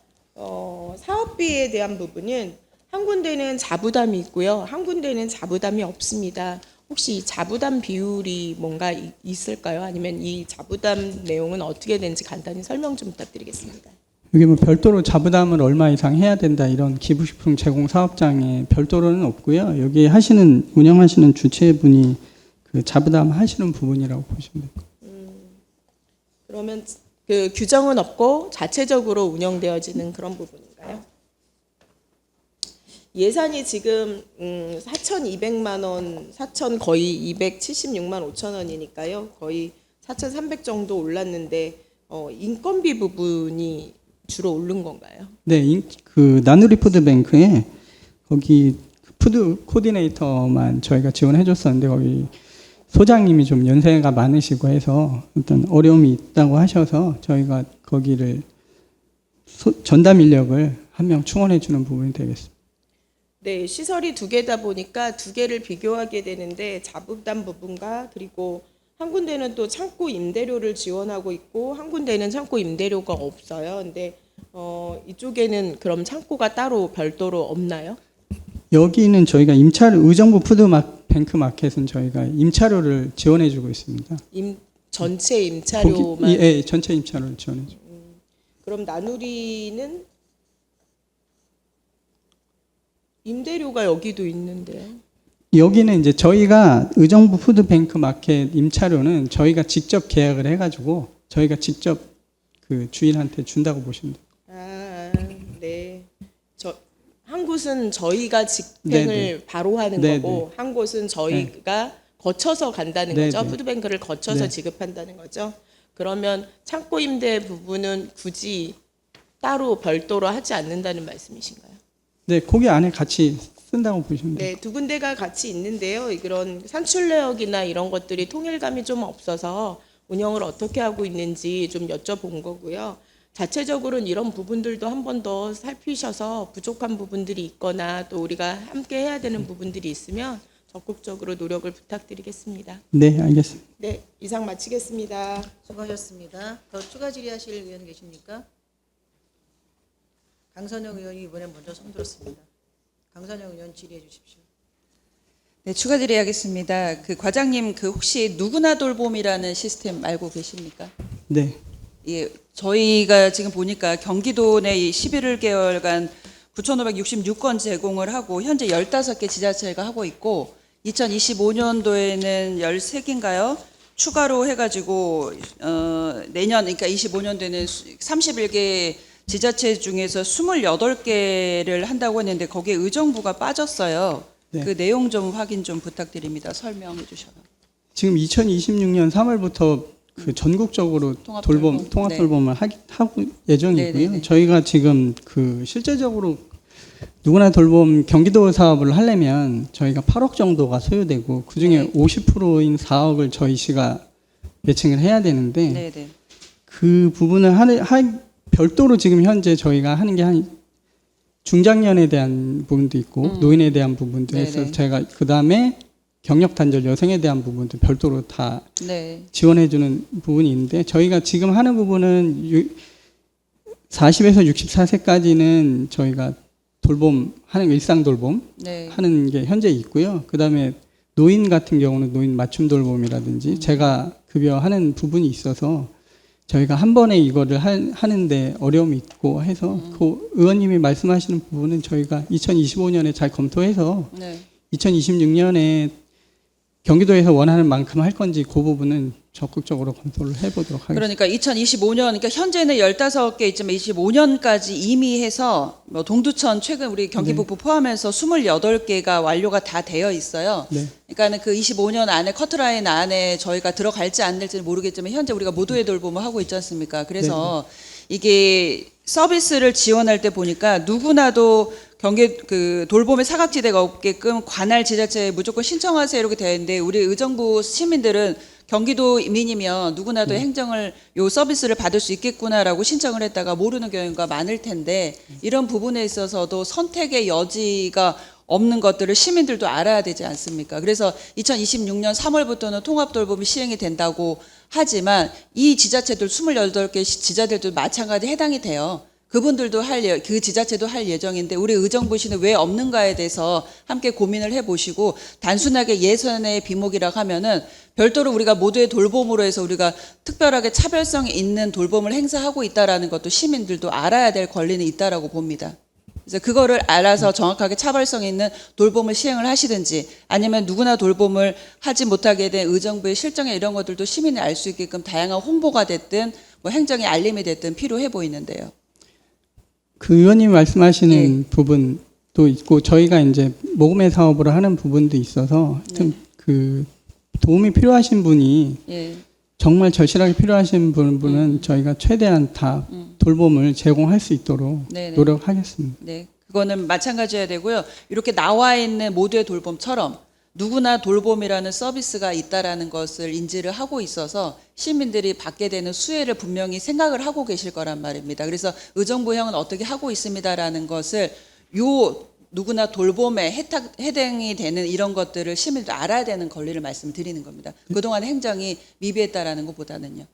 사업비에 대한 부분은 한 군데는 자부담이 있고요. 한 군데는 자부담이 없습니다. 혹시 이 자부담 비율이 뭔가 있을까요? 아니면 이 자부담 내용은 어떻게 되는지 간단히 설명 좀 부탁드리겠습니다. 여기 뭐 별도로 자부담을 얼마 이상 해야 된다 이런 기부식품 제공 사업장에 별도로는 없고요. 여기 운영하시는 주체분이 그 자부담 하시는 부분이라고 보시면 돼요. 그러면 그 규정은 없고 자체적으로 운영되어지는 그런 부분인가요? 예산이 지금 4,200만 원, 거의 276만 5천 원이니까요. 거의 4,300 정도 올랐는데 인건비 부분이 주로 오른 건가요? 네, 그 나누리 푸드뱅크에 거기 푸드 코디네이터만 저희가 지원해 줬었는데 거기 소장님이 좀 연세가 많으시고 해서 어떤 어려움이 있다고 하셔서 저희가 거기를 전담 인력을 한 명 충원해 주는 부분이 되겠습니다. 네, 시설이 두 개다 보니까 두 개를 비교하게 되는데 자부담 부분과 그리고 한 군데는 또 창고 임대료를 지원하고 있고 한 군데는 창고 임대료가 없어요. 근데 이쪽에는 그럼 창고가 따로 별도로 없나요? 여기는 저희가 의정부 푸드뱅크 마켓은 저희가 임차료를 지원해 주고 있습니다. 전체 임차료만. 예, 전체 임차료를 지원해 주고. 그럼 나누리는 임대료가 여기도 있는데요. 여기는 이제 저희가 의정부 푸드뱅크 마켓 임차료는 저희가 직접 계약을 해가지고 저희가 직접 그 주인한테 준다고 보시면 돼요. 아, 네. 한 곳은 저희가 집행을 네네. 바로 하는 네네. 거고 한 곳은 저희가 거쳐서 간다는 네네. 거죠. 푸드뱅크를 거쳐서 네. 지급한다는 거죠. 그러면 창고 임대 부분은 굳이 따로 별도로 하지 않는다는 말씀이신가요? 네, 거기 안에 같이 쓴다고 보시면 돼요. 네, 두 군데가 같이 있는데요. 그런 산출 내역이나 이런 것들이 통일감이 좀 없어서 운영을 어떻게 하고 있는지 좀 여쭤본 거고요. 자체적으로는 이런 부분들도 한 번 더 살피셔서 부족한 부분들이 있거나 또 우리가 함께 해야 되는 부분들이 있으면 적극적으로 노력을 부탁드리겠습니다. 네, 알겠습니다. 네, 이상 마치겠습니다. 수고하셨습니다. 더 추가 질의하실 의원 계십니까? 강선영 의원이 이번에 먼저 손 들었습니다. 강선영 의원 질의해 주십시오. 네, 추가 질의하겠습니다. 그 과장님, 그 혹시 누구나 돌봄이라는 시스템 알고 계십니까? 네. 예, 저희가 지금 보니까 경기도 내 11개월간 9,566건 제공을 하고 현재 15개 지자체가 하고 있고 2025년도에는 13개인가요? 추가로 해가지고 내년 그러니까 25년도에는 31개 지자체 중에서 28개를 한다고 했는데 거기에 의정부가 빠졌어요. 네. 그 내용 좀 확인 좀 부탁드립니다. 설명해 주셔서. 지금 2026년 3월부터 그 전국적으로 통합 통합 네. 돌봄을 하고 예정이고요. 네네네. 저희가 지금 그 실제적으로 누구나 돌봄 경기도 사업을 하려면 저희가 8억 정도가 소요되고 그중에 네. 50%인 4억을 저희 시가 매칭을 해야 되는데 네네. 그 부분을 별도로 지금 현재 저희가 하는 게 한 중장년에 대한 부분도 있고 노인에 대한 부분도 해서 네네. 제가 그 다음에 경력 단절 여성에 대한 부분도 별도로 다 네. 지원해주는 부분이 있는데 저희가 지금 하는 부분은 40에서 64세까지는 저희가 하는 일상 돌봄 네. 하는 게 현재 있고요. 그 다음에 노인 같은 경우는 노인 맞춤 돌봄이라든지 제가 급여하는 부분이 있어서 저희가 한 번에 이거를 하는데 어려움이 있고 해서 그 의원님이 말씀하시는 부분은 저희가 2025년에 잘 검토해서 네. 2026년에 경기도에서 원하는 만큼 할 건지 그 부분은 적극적으로 검토를 해보도록 하겠습니다. 그러니까 2025년, 그러니까 현재는 15개 있지만 25년까지 이미 해서 뭐 동두천 최근 우리 경기북부 포함해서 28개가 완료가 다 되어 있어요. 네. 그러니까는 그 25년 안에 커트라인 안에 저희가 들어갈지 안 될지는 모르겠지만 현재 우리가 모두의 돌봄을 하고 있지 않습니까? 그래서 이게 서비스를 지원할 때 보니까 누구나도 경기 그 돌봄의 사각지대가 없게끔 관할 지자체에 무조건 신청하세요 이렇게 되어 있는데 우리 의정부 시민들은 경기도민이면 누구나도 행정을 요 서비스를 받을 수 있겠구나라고 신청을 했다가 모르는 경우가 많을 텐데 이런 부분에 있어서도 선택의 여지가 없는 것들을 시민들도 알아야 되지 않습니까? 그래서 2026년 3월부터는 통합돌봄이 시행이 된다고 하지만 이 지자체들 28개 지자체들도 마찬가지 해당이 돼요. 그분들도 그 지자체도 할 예정인데 우리 의정부시는 왜 없는가에 대해서 함께 고민을 해보시고 단순하게 예산의 비목이라고 하면은 별도로 우리가 모두의 돌봄으로 해서 우리가 특별하게 차별성이 있는 돌봄을 행사하고 있다라는 것도 시민들도 알아야 될 권리는 있다라고 봅니다. 그래서 그거를 알아서 정확하게 차별성 있는 돌봄을 시행을 하시든지 아니면 누구나 돌봄을 하지 못하게 된 의정부의 실정에 이런 것들도 시민이 알 수 있게끔 다양한 홍보가 됐든 뭐 행정의 알림이 됐든 필요해 보이는데요. 그 의원님 말씀하시는 부분도 있고 저희가 이제 모금회 사업으로 하는 부분도 있어서 하여튼 그 도움이 필요하신 분이 예. 정말 절실하게 필요하신 분은 저희가 최대한 다 돌봄을 제공할 수 있도록 네네. 노력하겠습니다. 네, 그거는 마찬가지여야 되고요. 이렇게 나와 있는 모두의 돌봄처럼 누구나 돌봄이라는 서비스가 있다라는 것을 인지를 하고 있어서 시민들이 받게 되는 수혜를 분명히 생각을 하고 계실 거란 말입니다. 그래서 의정부형은 어떻게 하고 있습니다라는 것을 요 누구나 돌봄에 해당이 되는 이런 것들을 시민들 알아야 되는 권리를 말씀드리는 겁니다. 그동안 행정이 미비했다라는 것보다는요.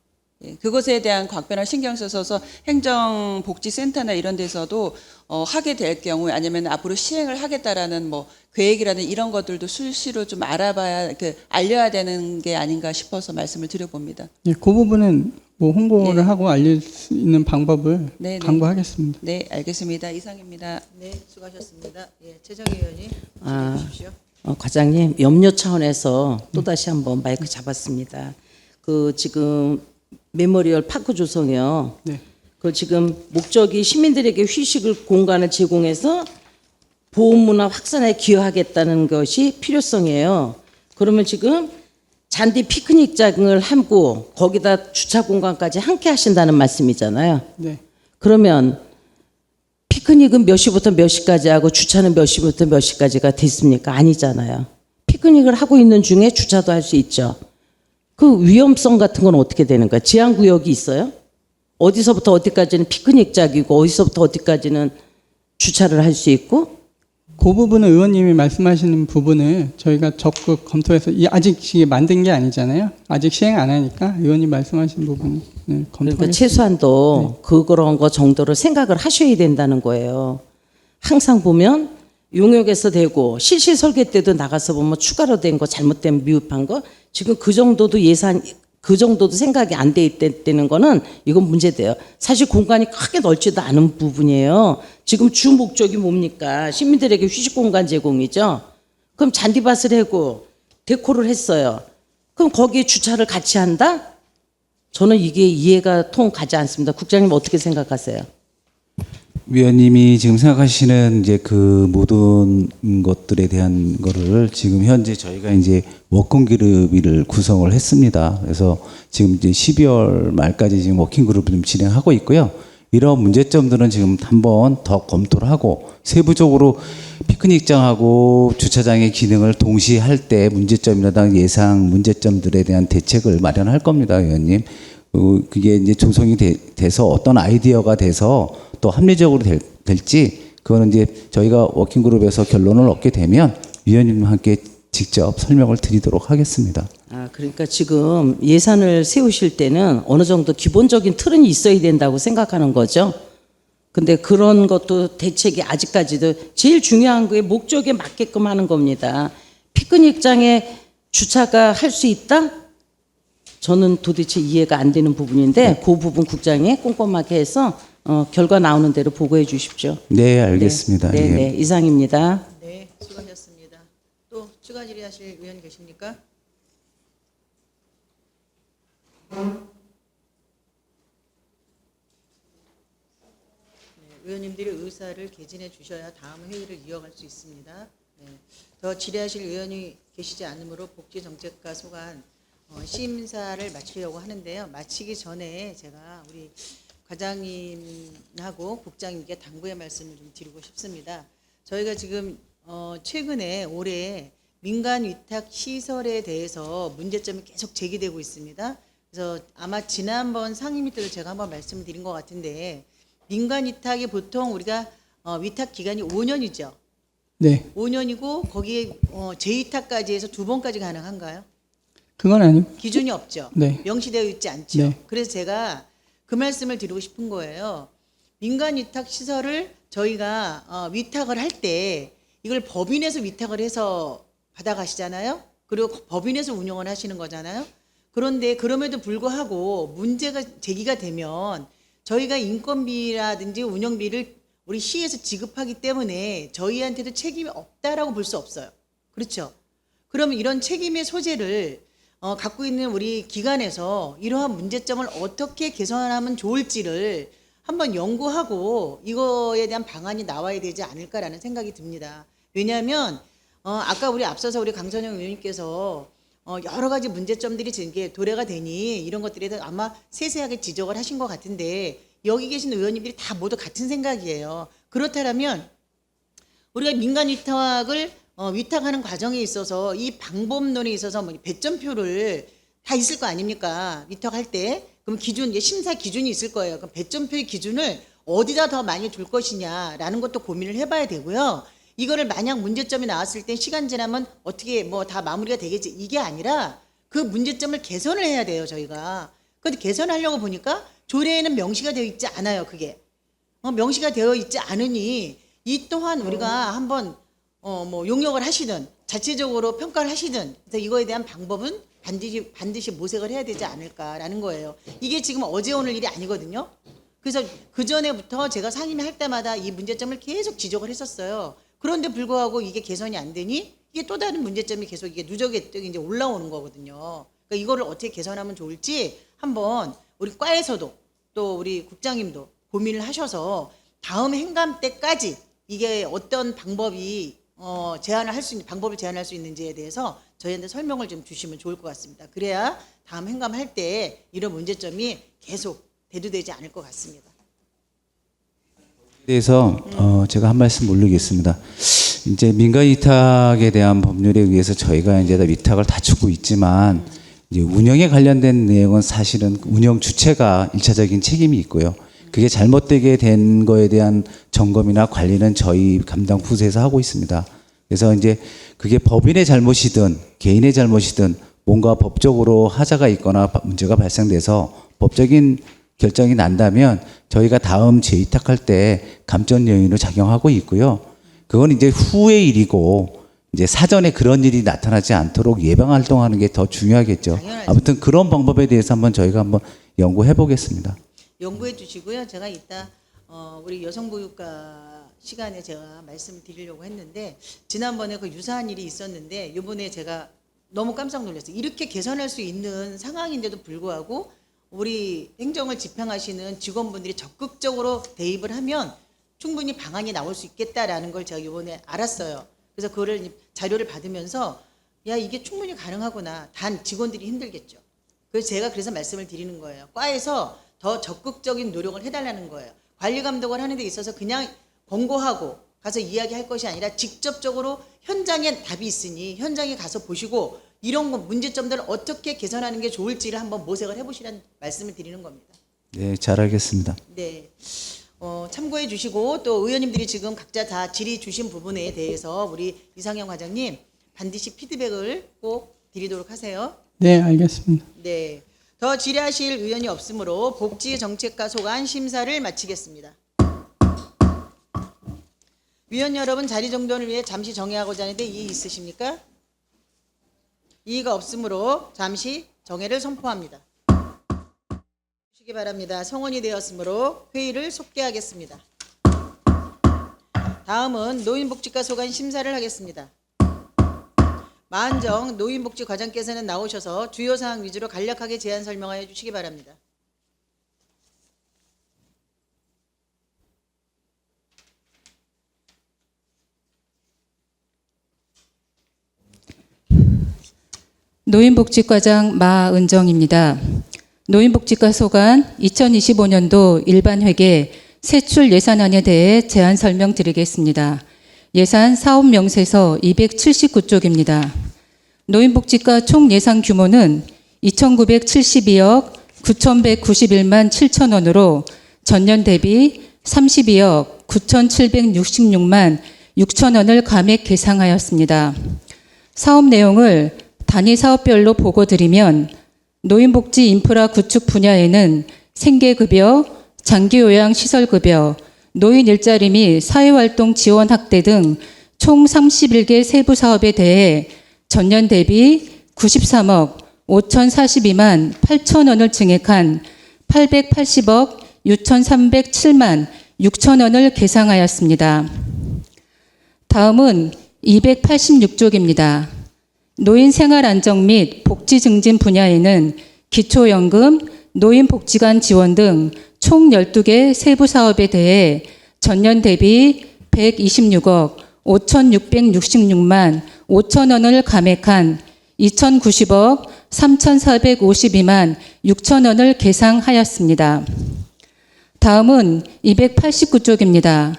예, 그것에 대한 각별한 신경 써서 행정복지센터나 이런 데서도 하게 될 경우에 아니면 앞으로 시행을 하겠다라는 뭐 계획이라는 이런 것들도 수시로 좀 알아봐야 알려야 되는 게 아닌가 싶어서 말씀을 드려봅니다. 예, 그 부분은 뭐 홍보를 하고 알릴 수 있는 방법을 네네. 강구하겠습니다. 네, 알겠습니다. 이상입니다. 네, 수고하셨습니다. 예, 최정희 의원님 아, 주십시오. 과장님 염려 차원에서 또 다시 한번 마이크 잡았습니다. 그 지금 메모리얼 파크 조성이요. 네. 그 지금 목적이 시민들에게 휴식을 공간을 제공해서 보험 문화 확산에 기여하겠다는 것이 필요성이에요. 그러면 지금 잔디 피크닉장을 하고 거기다 주차 공간까지 함께 하신다는 말씀이잖아요. 네. 그러면 피크닉은 몇 시부터 몇 시까지 하고 주차는 몇 시부터 몇 시까지가 됐습니까? 아니잖아요. 피크닉을 하고 있는 중에 주차도 할 수 있죠. 그 위험성 같은 건 어떻게 되는 거야? 제한구역이 있어요? 어디서부터 어디까지는 피크닉장이고 어디서부터 어디까지는 주차를 할 수 있고? 그 부분은 의원님이 말씀하시는 부분을 저희가 적극 검토해서 아직 이게 만든 게 아니잖아요. 아직 시행 안 하니까 의원님 말씀하신 부분을 그러니까 검토하겠습니다. 최소한도 그런 거 정도를 생각을 하셔야 된다는 거예요. 항상 보면 용역에서 되고 실시 설계 때도 나가서 보면 추가로 된 거 잘못된 미흡한 거 지금 그 정도도 예산 그 정도도 생각이 안 돼 있다는 거는 이건 문제돼요. 사실 공간이 크게 넓지도 않은 부분이에요. 지금 주 목적이 뭡니까? 시민들에게 휴식 공간 제공이죠. 그럼 잔디밭을 하고 데코를 했어요. 그럼 거기에 주차를 같이 한다? 저는 이게 이해가 통 가지 않습니다. 국장님 어떻게 생각하세요? 위원님이 지금 생각하시는 이제 그 모든 것들에 대한 거를 지금 현재 저희가 이제 워킹 그룹을 구성을 했습니다. 그래서 지금 이제 12월 말까지 지금 워킹 그룹을 좀 진행하고 있고요. 이런 문제점들은 지금 한번 더 검토를 하고 세부적으로 피크닉장하고 주차장의 기능을 동시에 할 때 문제점이라든가 예상 문제점들에 대한 대책을 마련할 겁니다, 의원님. 그게 이제 조성이 돼서 어떤 아이디어가 돼서 또 합리적으로 될지 그거는 이제 저희가 워킹그룹에서 결론을 얻게 되면 위원님과 함께 직접 설명을 드리도록 하겠습니다. 그러니까 지금 예산을 세우실 때는 어느 정도 기본적인 틀은 있어야 된다고 생각하는 거죠. 근데 그런 것도 대책이 아직까지도 제일 중요한 게 목적에 맞게끔 하는 겁니다. 피크닉장에 주차가 할 수 있다? 저는 도대체 이해가 안 되는 부분인데 그 부분 국장이 꼼꼼하게 해서 결과 나오는 대로 보고해 주십시오. 네, 알겠습니다. 네, 예. 네, 이상입니다. 네, 수고하셨습니다. 또 추가 질의하실 의원 계십니까? 의원님들이 의사를 개진해 주셔야 다음 회의를 이어갈 수 있습니다. 네. 더 질의하실 의원이 계시지 않으므로 복지정책과 소관 심사를 마치려고 하는데요. 마치기 전에 제가 우리 과장님하고 국장님께 당부의 말씀을 좀 드리고 싶습니다. 저희가 지금 최근에 올해 민간 위탁 시설에 대해서 문제점이 계속 제기되고 있습니다. 그래서 아마 지난번 상임위 때도 제가 한번 말씀드린 것 같은데 민간 위탁이 보통 우리가 위탁 기간이 5년이죠. 네, 5년이고 거기에 재위탁까지 해서 2번까지 가능한가요? 그건 아니고. 기준이 없죠. 네. 명시되어 있지 않죠. 네. 그래서 제가 그 말씀을 드리고 싶은 거예요. 민간 위탁 시설을 저희가 위탁을 할 때 이걸 법인에서 위탁을 해서 받아가시잖아요. 그리고 법인에서 운영을 하시는 거잖아요. 그런데 그럼에도 불구하고 문제가 제기가 되면 저희가 인건비라든지 운영비를 우리 시에서 지급하기 때문에 저희한테도 책임이 없다라고 볼 수 없어요. 그렇죠? 그러면 이런 책임의 소재를 갖고 있는 우리 기관에서 이러한 문제점을 어떻게 개선하면 좋을지를 한번 연구하고 이거에 대한 방안이 나와야 되지 않을까라는 생각이 듭니다. 왜냐하면 아까 우리 앞서서 우리 강선영 의원님께서 여러 가지 문제점들이 이게 도래가 되니 이런 것들에 대해서 아마 세세하게 지적을 하신 것 같은데 여기 계신 의원님들이 다 모두 같은 생각이에요. 그렇다면 우리가 민간 위탁을 위탁하는 과정에 있어서 이 방법론에 있어서 배점표를 다 있을 거 아닙니까? 위탁할 때. 그럼 기준, 이제 심사 기준이 있을 거예요. 그럼 배점표의 기준을 어디다 더 많이 둘 것이냐라는 것도 고민을 해봐야 되고요. 이거를 만약 문제점이 나왔을 때 시간 지나면 어떻게 뭐 다 마무리가 되겠지. 이게 아니라 그 문제점을 개선을 해야 돼요, 저희가. 그런데 개선하려고 보니까 조례에는 명시가 되어 있지 않아요, 그게. 명시가 되어 있지 않으니 이 또한 우리가 한번 뭐 용역을 하시든 자체적으로 평가를 하시든 그래서 이거에 대한 방법은 반드시 모색을 해야 되지 않을까라는 거예요. 이게 지금 어제 오늘 일이 아니거든요. 그래서 그 전에부터 제가 상임위 할 때마다 이 문제점을 계속 지적을 했었어요. 그런데 불구하고 이게 개선이 안 되니 이게 또 다른 문제점이 계속 이게 누적이 이제 올라오는 거거든요. 그러니까 이거를 어떻게 개선하면 좋을지 한번 우리 과에서도 또 우리 국장님도 고민을 하셔서 다음 행감 때까지 이게 어떤 방법이 방법을 제안할 수 있는지에 대해서 저희한테 설명을 좀 주시면 좋을 것 같습니다. 그래야 다음 행감할 때 이런 문제점이 계속 대두되지 않을 것 같습니다. 대해서 제가 한 말씀 올리겠습니다. 이제 민간 위탁에 대한 법률에 의해서 저희가 이제 다 위탁을 다 주고 있지만 이제 운영에 관련된 내용은 사실은 운영 주체가 일차적인 책임이 있고요. 그게 잘못되게 된 거에 대한 점검이나 관리는 저희 담당 부서에서 하고 있습니다. 그래서 이제 그게 법인의 잘못이든 개인의 잘못이든 뭔가 법적으로 하자가 있거나 문제가 발생돼서 법적인 결정이 난다면 저희가 다음 재위탁할 때 감점 요인으로 작용하고 있고요. 그건 이제 후의 일이고 이제 사전에 그런 일이 나타나지 않도록 예방 활동하는 게 더 중요하겠죠. 당연하죠. 아무튼 그런 방법에 대해서 한번 저희가 한번 연구해 보겠습니다. 연구해 주시고요. 제가 이따 우리 여성보육과 시간에 제가 말씀드리려고 했는데 지난번에 그 유사한 일이 있었는데 이번에 제가 너무 깜짝 놀랐어요. 이렇게 개선할 수 있는 상황인데도 불구하고 우리 행정을 집행하시는 직원분들이 적극적으로 대입을 하면 충분히 방안이 나올 수 있겠다라는 걸 제가 이번에 알았어요. 그래서 그거를 자료를 받으면서 야 이게 충분히 가능하구나. 단 직원들이 힘들겠죠. 그래서 말씀을 드리는 거예요. 과에서 더 적극적인 노력을 해달라는 거예요. 관리 감독을 하는 데 있어서 그냥 권고하고 가서 이야기할 것이 아니라 직접적으로 현장에 답이 있으니 현장에 가서 보시고 이런 거 문제점들을 어떻게 개선하는 게 좋을지를 한번 모색을 해보시라는 말씀을 드리는 겁니다. 네, 잘 알겠습니다. 네. 참고해 주시고 또 의원님들이 지금 각자 다 질의 주신 부분에 대해서 우리 이상형 과장님 반드시 피드백을 꼭 드리도록 하세요. 네, 알겠습니다. 네. 더 질의하실 의원이 없으므로 복지정책과 소관 심사를 마치겠습니다. 위원 여러분 자리 정돈을 위해 잠시 정회하고자 하는데 이의 있으십니까? 이의가 없으므로 잠시 정회를 선포합니다. 주시기 바랍니다. 성원이 되었으므로 회의를 속개하겠습니다. 다음은 노인복지과 소관 심사를 하겠습니다. 마은정 노인복지과장께서는 나오셔서 주요 사항 위주로 간략하게 제안 설명하여 주시기 바랍니다. 노인복지과장 마은정입니다. 노인복지과 소관 2025년도 일반회계 세출 예산안에 대해 제안 설명드리겠습니다. 예산 사업 명세서 279쪽입니다. 노인복지과 총 예산 규모는 2,972억 9,191만 7천 원으로 전년 대비 32억 9,766만 6천 원을 감액 계상하였습니다. 사업 내용을 단위 사업별로 보고드리면 노인복지 인프라 구축 분야에는 생계급여, 장기요양시설급여, 노인 일자리 및 사회활동 지원 확대 등 총 31개 세부 사업에 대해 전년 대비 93억 5,042만 8천 원을 증액한 880억 6,307만 6천 원을 계상하였습니다. 다음은 286쪽입니다. 노인 생활 안정 및 복지 증진 분야에는 기초연금, 노인복지관 지원 등 총 12개 세부 사업에 대해 전년 대비 126억 5,666만 5천 원을 감액한 2,090억 3,452만 6천 원을 계상하였습니다. 다음은 289쪽입니다.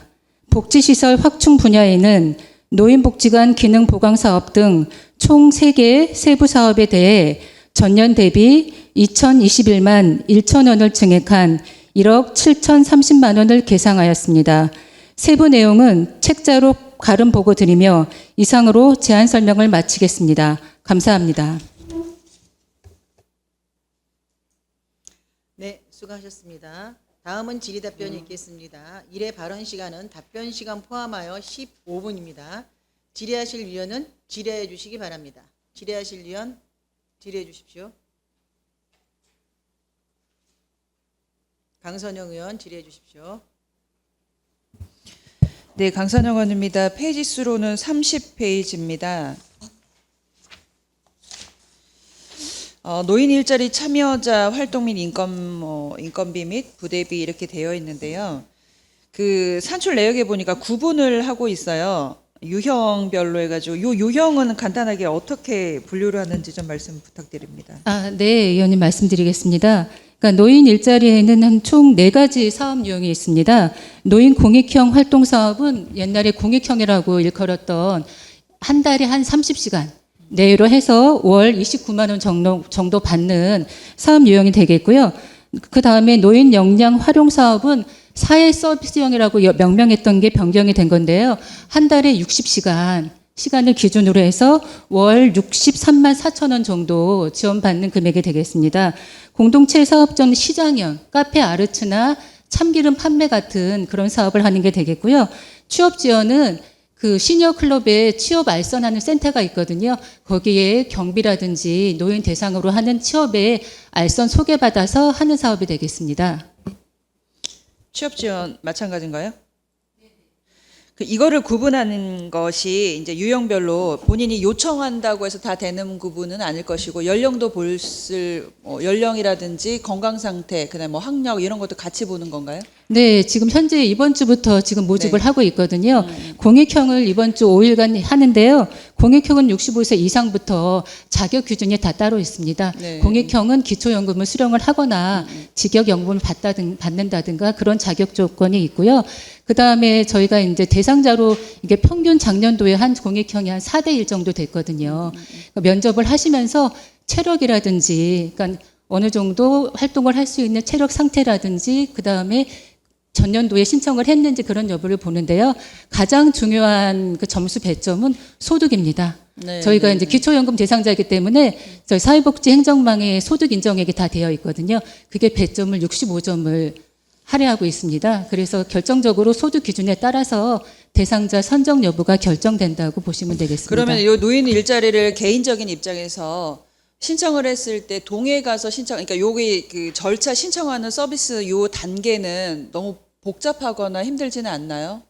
복지시설 확충 분야에는 노인복지관 기능 보강 사업 등 총 3개 세부 사업에 대해 전년 대비 2,021만 1천 원을 증액한 1억 7,030만 원을 계상하였습니다. 세부 내용은 책자로 가름 보고 드리며 이상으로 제안 설명을 마치겠습니다. 감사합니다. 네, 수고하셨습니다. 다음은 질의답변이 있겠습니다. 1회 발언 시간은 답변 시간 포함하여 15분입니다. 질의하실 위원은 질의해 주시기 바랍니다. 질의하실 위원 질의해 주십시오. 강선영 의원 질의해 주십시오. 네, 강선영 의원입니다. 페이지 수로는 30페이지입니다. 노인 일자리 참여자 활동 및 인건비 및 부대비 이렇게 되어 있는데요. 그 산출 내역에 보니까 구분을 하고 있어요. 유형별로 해가지고 요 유형은 간단하게 어떻게 분류를 하는지 좀 말씀 부탁드립니다. 네, 의원님 말씀드리겠습니다. 그러니까 노인 일자리에는 한 총 4가지 사업 유형이 있습니다. 노인 공익형 활동 사업은 옛날에 공익형이라고 일컬었던 한 달에 한 30시간 내로 해서 월 29만 원 정도 받는 사업 유형이 되겠고요. 그 다음에 노인 역량 활용 사업은 사회 서비스형이라고 명명했던 게 변경이 된 건데요. 한 달에 60시간 시간을 기준으로 해서 월 63만 4천 원 정도 지원받는 금액이 되겠습니다. 공동체 사업전 시장형, 카페 아르츠나 참기름 판매 같은 그런 사업을 하는 게 되겠고요. 취업 지원은 그 시니어 클럽에 취업 알선하는 센터가 있거든요. 거기에 경비라든지 노인 대상으로 하는 취업에 알선 소개받아서 하는 사업이 되겠습니다. 취업 지원 마찬가지인가요? 이거를 구분하는 것이 이제 유형별로 본인이 요청한다고 해서 다 되는 구분은 아닐 것이고 연령도 연령이라든지 건강 상태, 그다음에 뭐 학력 이런 것도 같이 보는 건가요? 네, 지금 현재 이번 주부터 지금 모집을 하고 있거든요. 공익형을 이번 주 5일간 하는데요. 공익형은 65세 이상부터 자격 기준이 다 따로 있습니다. 네. 공익형은 기초연금을 수령을 하거나 직역연금을 받는다든가 그런 자격 조건이 있고요. 그 다음에 저희가 이제 대상자로 이게 평균 작년도에 한 공익형이 한 4대1 정도 됐거든요. 그러니까 면접을 하시면서 체력이라든지, 그러니까 어느 정도 활동을 할 수 있는 체력 상태라든지, 그 다음에 전년도에 신청을 했는지 그런 여부를 보는데요. 가장 중요한 그 점수 배점은 소득입니다. 네, 저희가 네, 이제 네. 기초연금 대상자이기 때문에 저희 사회복지 행정망에 소득 인정액이 다 되어 있거든요. 그게 배점을 65점을 할애하고 있습니다. 그래서 결정적으로 소득 기준에 따라서 대상자 선정 여부가 결정된다고 보시면 되겠습니다. 그러면 이 노인 일자리를 개인적인 입장에서 신청을 했을 때 동에 가서 그러니까 요게 그 절차 신청하는 서비스 요 단계는 너무 복잡하거나 힘들지는 않나요?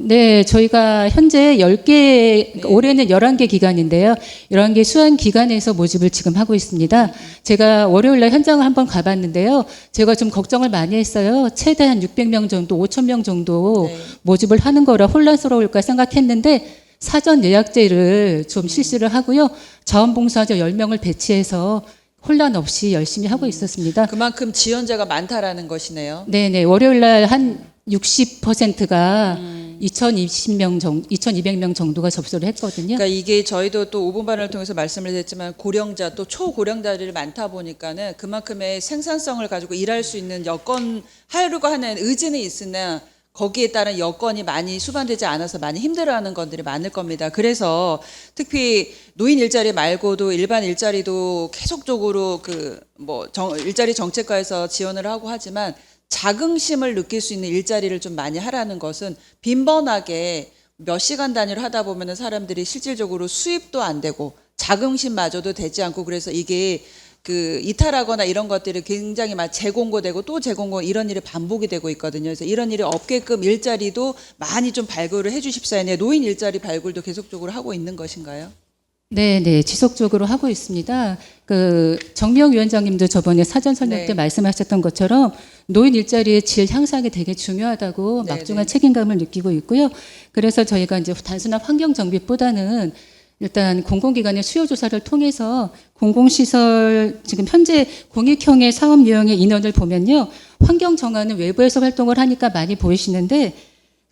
네, 저희가 현재 10개, 올해는 11개 기관인데요. 11개 수한 기관에서 모집을 지금 하고 있습니다. 제가 월요일 날 현장을 한번 가봤는데요. 제가 좀 걱정을 많이 했어요. 최대한 600명 정도, 5,000명 정도 네. 모집을 하는 거라 혼란스러울까 생각했는데 사전 예약제를 좀 실시를 하고요. 자원봉사자 10명을 배치해서 혼란 없이 열심히 하고 있었습니다. 그만큼 지원자가 많다라는 것이네요. 네네. 월요일 날 한 60%가 2,200명 정도가 접수를 했거든요. 그러니까 이게 저희도 또 5분반을 통해서 말씀을 드렸지만 고령자 또 초고령자들이 많다 보니까는 그만큼의 생산성을 가지고 일할 수 있는 여건 하려고 하는 의지는 있으나 거기에 따른 여건이 많이 수반되지 않아서 많이 힘들어하는 건들이 많을 겁니다. 그래서 특히 노인 일자리 말고도 일반 일자리도 계속적으로 일자리 정책과에서 지원을 하고 하지만 자긍심을 느낄 수 있는 일자리를 좀 많이 하라는 것은 빈번하게 몇 시간 단위로 하다 보면은 사람들이 실질적으로 수입도 안 되고 자긍심마저도 되지 않고 그래서 이게 이탈하거나 이런 것들이 굉장히 막 재공고되고 또 재공고 이런 일이 반복이 되고 있거든요. 그래서 이런 일이 없게끔 일자리도 많이 좀 발굴을 해 주십사에 노인 일자리 발굴도 계속적으로 하고 있는 것인가요? 네, 지속적으로 하고 있습니다. 정미영 위원장님도 저번에 사전 설명 때 네. 말씀하셨던 것처럼 노인 일자리의 질 향상이 되게 중요하다고 네, 막중한 네. 책임감을 느끼고 있고요. 그래서 저희가 이제 단순한 환경 정비보다는 일단 공공기관의 수요 조사를 통해서 공공시설 지금 현재 공익형의 사업 유형의 인원을 보면요. 환경 정화는 외부에서 활동을 하니까 많이 보이시는데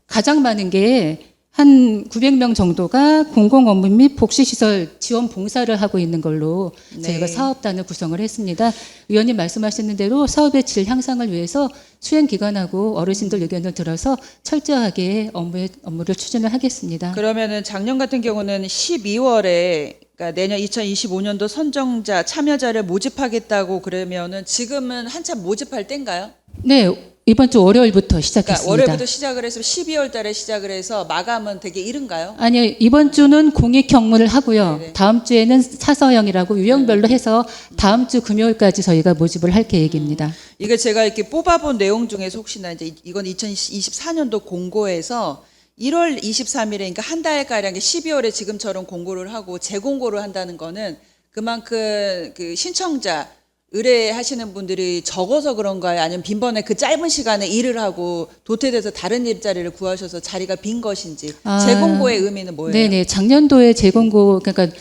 가장 많은 게 한 900명 정도가 공공 업무 및 복지시설 지원 봉사를 하고 있는 걸로 저희가 네. 사업단을 구성을 했습니다. 위원님 말씀하셨는 대로 사업의 질 향상을 위해서 수행기관하고 어르신들 의견을 들어서 철저하게 업무를 추진을 하겠습니다. 그러면은 작년 같은 경우는 12월에 그러니까 내년 2025년도 선정자 참여자를 모집하겠다고 그러면은 지금은 한참 모집할 때인가요? 네, 이번 주 월요일부터 그러니까 시작했습니다. 월요일부터 시작을 해서 12월 달에 시작을 해서 마감은 되게 이른가요? 아니요, 이번 주는 공익 경무를 하고요. 네네. 다음 주에는 사서형이라고 유형별로 해서 다음 주 금요일까지 저희가 모집을 할 계획입니다. 이게 제가 이렇게 뽑아본 내용 중에서 혹시나 이제 이건 2024년도 공고에서 1월 23일에 그러니까 한 달가량의 12월에 지금처럼 공고를 하고 재공고를 한다는 거는 그만큼 신청자 의뢰하시는 분들이 적어서 그런가요? 아니면 빈번에 그 짧은 시간에 일을 하고 도태돼서 다른 일자리를 구하셔서 자리가 빈 것인지 재공고의 의미는 뭐예요? 네네. 작년도에 재공고, 그러니까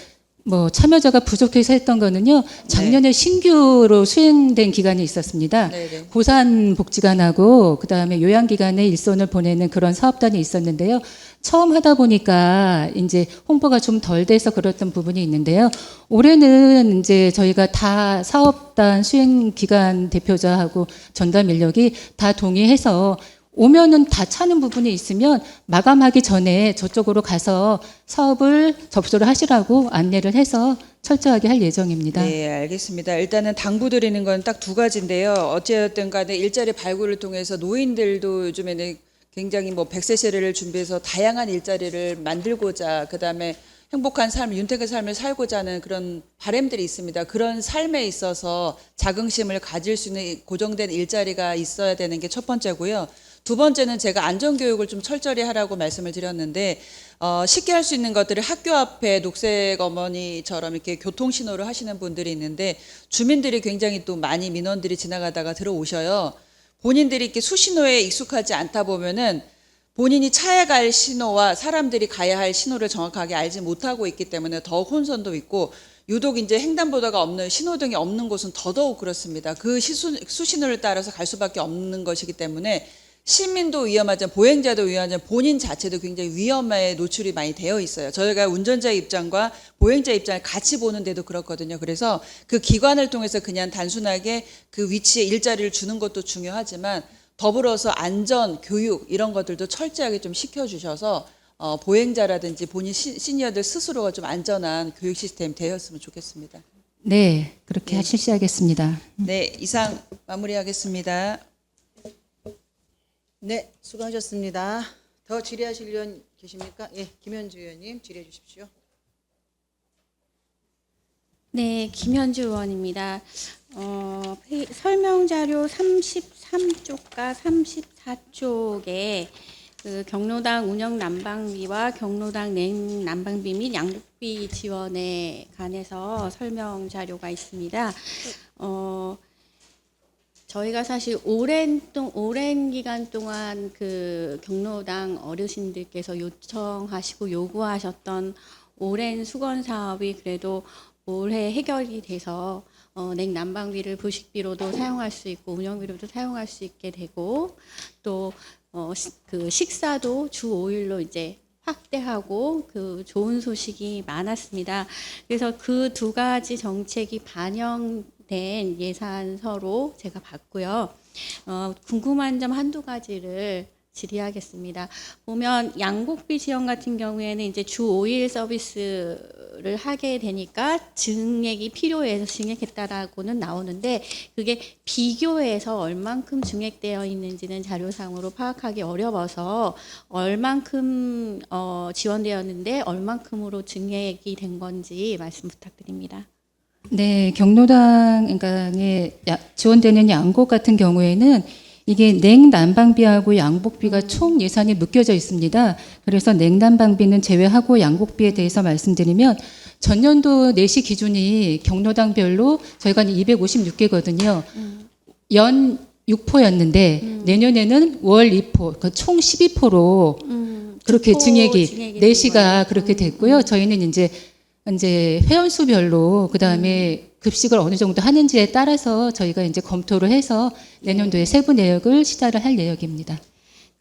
참여자가 부족해서 했던 거는요, 작년에 신규로 수행된 기간이 있었습니다. 네네. 고산복지관하고 그다음에 요양기관에 일손을 보내는 그런 사업단이 있었는데요. 처음 하다 보니까 이제 홍보가 좀 덜 돼서 그랬던 부분이 있는데요. 올해는 이제 저희가 다 사업단 수행기관 대표자하고 전담 인력이 다 동의해서 오면은 다 차는 부분이 있으면 마감하기 전에 저쪽으로 가서 사업을 접수를 하시라고 안내를 해서 철저하게 할 예정입니다. 네, 알겠습니다. 일단은 당부드리는 건 딱 두 가지인데요. 어찌됐든 간에 일자리 발굴을 통해서 노인들도 요즘에는 굉장히 100세 시대를 준비해서 다양한 일자리를 만들고자 그다음에 행복한 삶, 윤택의 삶을 살고자 하는 그런 바람들이 있습니다. 그런 삶에 있어서 자긍심을 가질 수 있는 고정된 일자리가 있어야 되는 게 첫 번째고요. 두 번째는 제가 안전교육을 좀 철저히 하라고 말씀을 드렸는데 쉽게 할 수 있는 것들을 학교 앞에 녹색 어머니처럼 이렇게 교통신호를 하시는 분들이 있는데 주민들이 굉장히 또 많이 민원들이 지나가다가 들어오셔요. 본인들이 이렇게 수신호에 익숙하지 않다 보면은 본인이 차에 갈 신호와 사람들이 가야 할 신호를 정확하게 알지 못하고 있기 때문에 더 혼선도 있고 유독 이제 횡단보도가 없는 신호등이 없는 곳은 더더욱 그렇습니다. 그 수신호를 따라서 갈 수밖에 없는 것이기 때문에 시민도 위험하지만 보행자도 위험하지만 본인 자체도 굉장히 위험에 노출이 많이 되어 있어요. 저희가 운전자 입장과 보행자 입장을 같이 보는데도 그렇거든요. 그래서 그 기관을 통해서 그냥 단순하게 그 위치에 일자리를 주는 것도 중요하지만 더불어서 안전, 교육 이런 것들도 철저하게 좀 시켜주셔서 보행자라든지 본인 시니어들 스스로가 좀 안전한 교육 시스템이 되었으면 좋겠습니다. 네, 그렇게 실시하겠습니다. 네, 이상 마무리하겠습니다. 네, 수고하셨습니다. 더 질의하실 의원 계십니까? 예, 김현주 의원님 질의해 주십시오. 네, 김현주 의원입니다. 설명 자료 33쪽과 34쪽에 그 경로당 운영 난방비와 경로당 냉 난방비 및 양국비 지원에 관해서 설명 자료가 있습니다. 저희가 사실 오랜 기간 동안 그 경로당 어르신들께서 요청하시고 요구하셨던 오랜 수건 사업이 그래도 올해 해결이 돼서 냉난방비를 부식비로도 사용할 수 있고 운영비로도 사용할 수 있게 되고 또 그 식사도 주 5일로 이제 확대하고 그 좋은 소식이 많았습니다. 그래서 그 두 가지 정책이 반영된 예산서로 제가 봤고요. 궁금한 점 한두 가지를 질의하겠습니다. 보면 양곡비 지원 같은 경우에는 이제 주 5일 서비스를 하게 되니까 증액이 필요해서 증액했다라고는 나오는데 그게 비교해서 얼만큼 증액되어 있는지는 자료상으로 파악하기 어려워서 얼만큼 지원되었는데 얼만큼으로 증액이 된 건지 말씀 부탁드립니다. 네, 경로당에 지원되는 양곡 같은 경우에는 이게 냉난방비하고 양복비가 총 예산이 묶여져 있습니다. 그래서 냉난방비는 제외하고 양복비에 대해서 말씀드리면 전년도 내시 기준이 경로당별로 저희가 256개거든요. 연 6포였는데 내년에는 월 2포, 그 총 12포로 그렇게 증액이 내시가 그렇게 됐고요. 저희는 이제 회원수별로 그다음에 급식을 어느 정도 하는지에 따라서 저희가 이제 검토를 해서 내년도에 세부 내역을 시작을 할 예정입니다.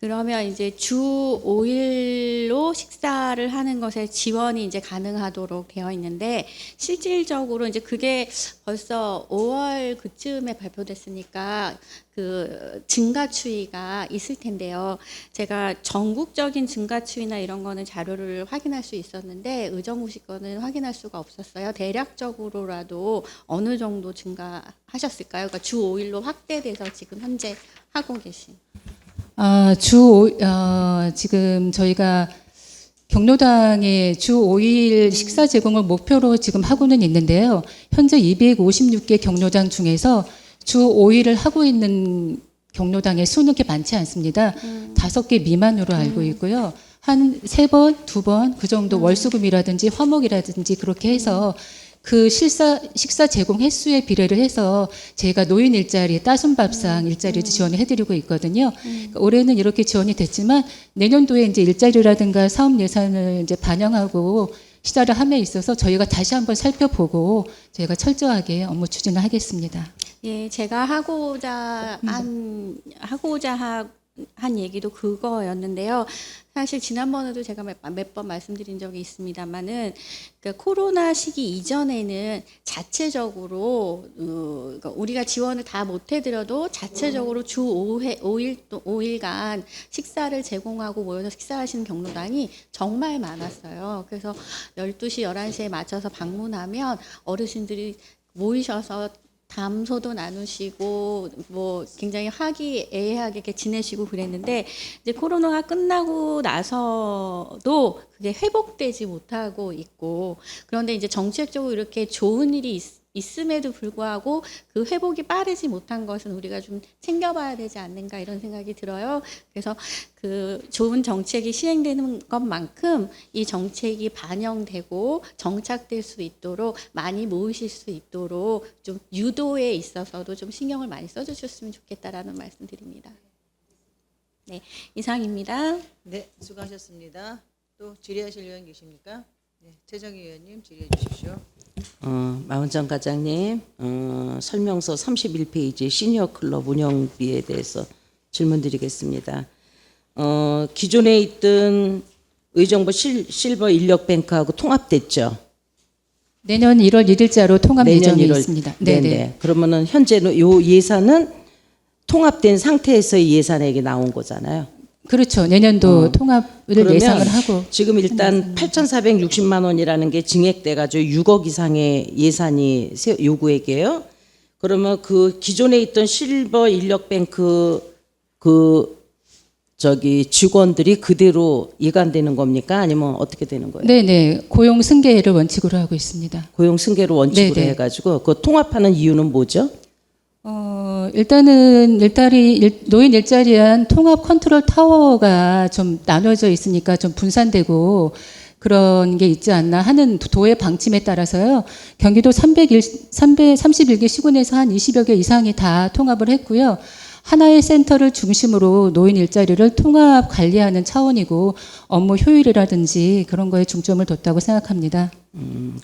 그러면 이제 주 5일로 식사를 하는 것에 지원이 이제 가능하도록 되어 있는데 실질적으로 이제 그게 벌써 5월 그쯤에 발표됐으니까 그 증가 추이가 있을 텐데요. 제가 전국적인 증가 추이나 이런 거는 자료를 확인할 수 있었는데 의정부시 거는 확인할 수가 없었어요. 대략적으로라도 어느 정도 증가하셨을까요? 그러니까 주 5일로 확대돼서 지금 현재 하고 계신. 지금 저희가 경로당에 주 5일 식사 제공을 목표로 지금 하고는 있는데요. 현재 256개 경로당 중에서 주 5일을 하고 있는 경로당의 수는 그렇게 많지 않습니다. 5개 미만으로 알고 있고요. 한 3번, 2번 그 정도 월수금이라든지 화목이라든지 그렇게 해서 그 식사 제공 횟수에 비례를 해서 제가 노인 일자리, 따순밥상 일자리 지원을 해드리고 있거든요. 그러니까 올해는 이렇게 지원이 됐지만 내년도에 이제 일자리라든가 사업 예산을 이제 반영하고 시작을 함에 있어서 저희가 다시 한번 살펴보고 저희가 철저하게 업무 추진을 하겠습니다. 예, 제가 하고자 한 얘기도 그거였는데요. 사실 지난번에도 제가 몇 번 말씀드린 적이 있습니다만은 그러니까 코로나 시기 이전에는 자체적으로 그러니까 우리가 지원을 다 못 해드려도 자체적으로 주 5일간 식사를 제공하고 모여서 식사하시는 경로당이 정말 많았어요. 그래서 12시, 11시에 맞춰서 방문하면 어르신들이 모이셔서 담소도 나누시고 뭐 굉장히 화기애애하게 이렇게 지내시고 그랬는데 이제 코로나가 끝나고 나서도 그게 회복되지 못하고 있고 그런데 이제 정책적으로 이렇게 좋은 일이 있음에도 불구하고 그 회복이 빠르지 못한 것은 우리가 좀 챙겨봐야 되지 않는가 이런 생각이 들어요. 그래서 그 좋은 정책이 시행되는 것만큼 이 정책이 반영되고 정착될 수 있도록 많이 모으실 수 있도록 좀 유도에 있어서도 좀 신경을 많이 써주셨으면 좋겠다라는 말씀드립니다. 네, 이상입니다. 네, 수고하셨습니다. 또 질의하실 의원 계십니까? 네, 최정희 의원님 질의해 주십시오. 마은정 과장님, 설명서 31페이지 시니어 클럽 운영비에 대해서 질문드리겠습니다. 기존에 있던 의정부 실버 인력뱅크하고 통합됐죠? 내년 1월 1일자로 통합 예정이 있습니다. 네네. 그러면은 현재는 요 예산은 통합된 상태에서의 예산액이 나온 거잖아요. 그렇죠. 내년도 통합을 예상을 하고 지금 일단 8,460만 원이라는 게 증액돼가지고 6억 이상의 예산이 요구액이에요. 그러면 그 기존에 있던 실버 인력뱅크 직원들이 그대로 이관되는 겁니까? 아니면 어떻게 되는 거예요? 네네. 고용 승계를 원칙으로 하고 있습니다. 고용 승계를 원칙으로 네네. 해가지고 그 통합하는 이유는 뭐죠? 일단은 노인 일자리한 통합 컨트롤 타워가 좀 나눠져 있으니까 좀 분산되고 그런 게 있지 않나 하는 도의 방침에 따라서요. 경기도 331개 시군에서 한 20여 개 이상이 다 통합을 했고요. 하나의 센터를 중심으로 노인 일자리를 통합 관리하는 차원이고 업무 효율이라든지 그런 거에 중점을 뒀다고 생각합니다.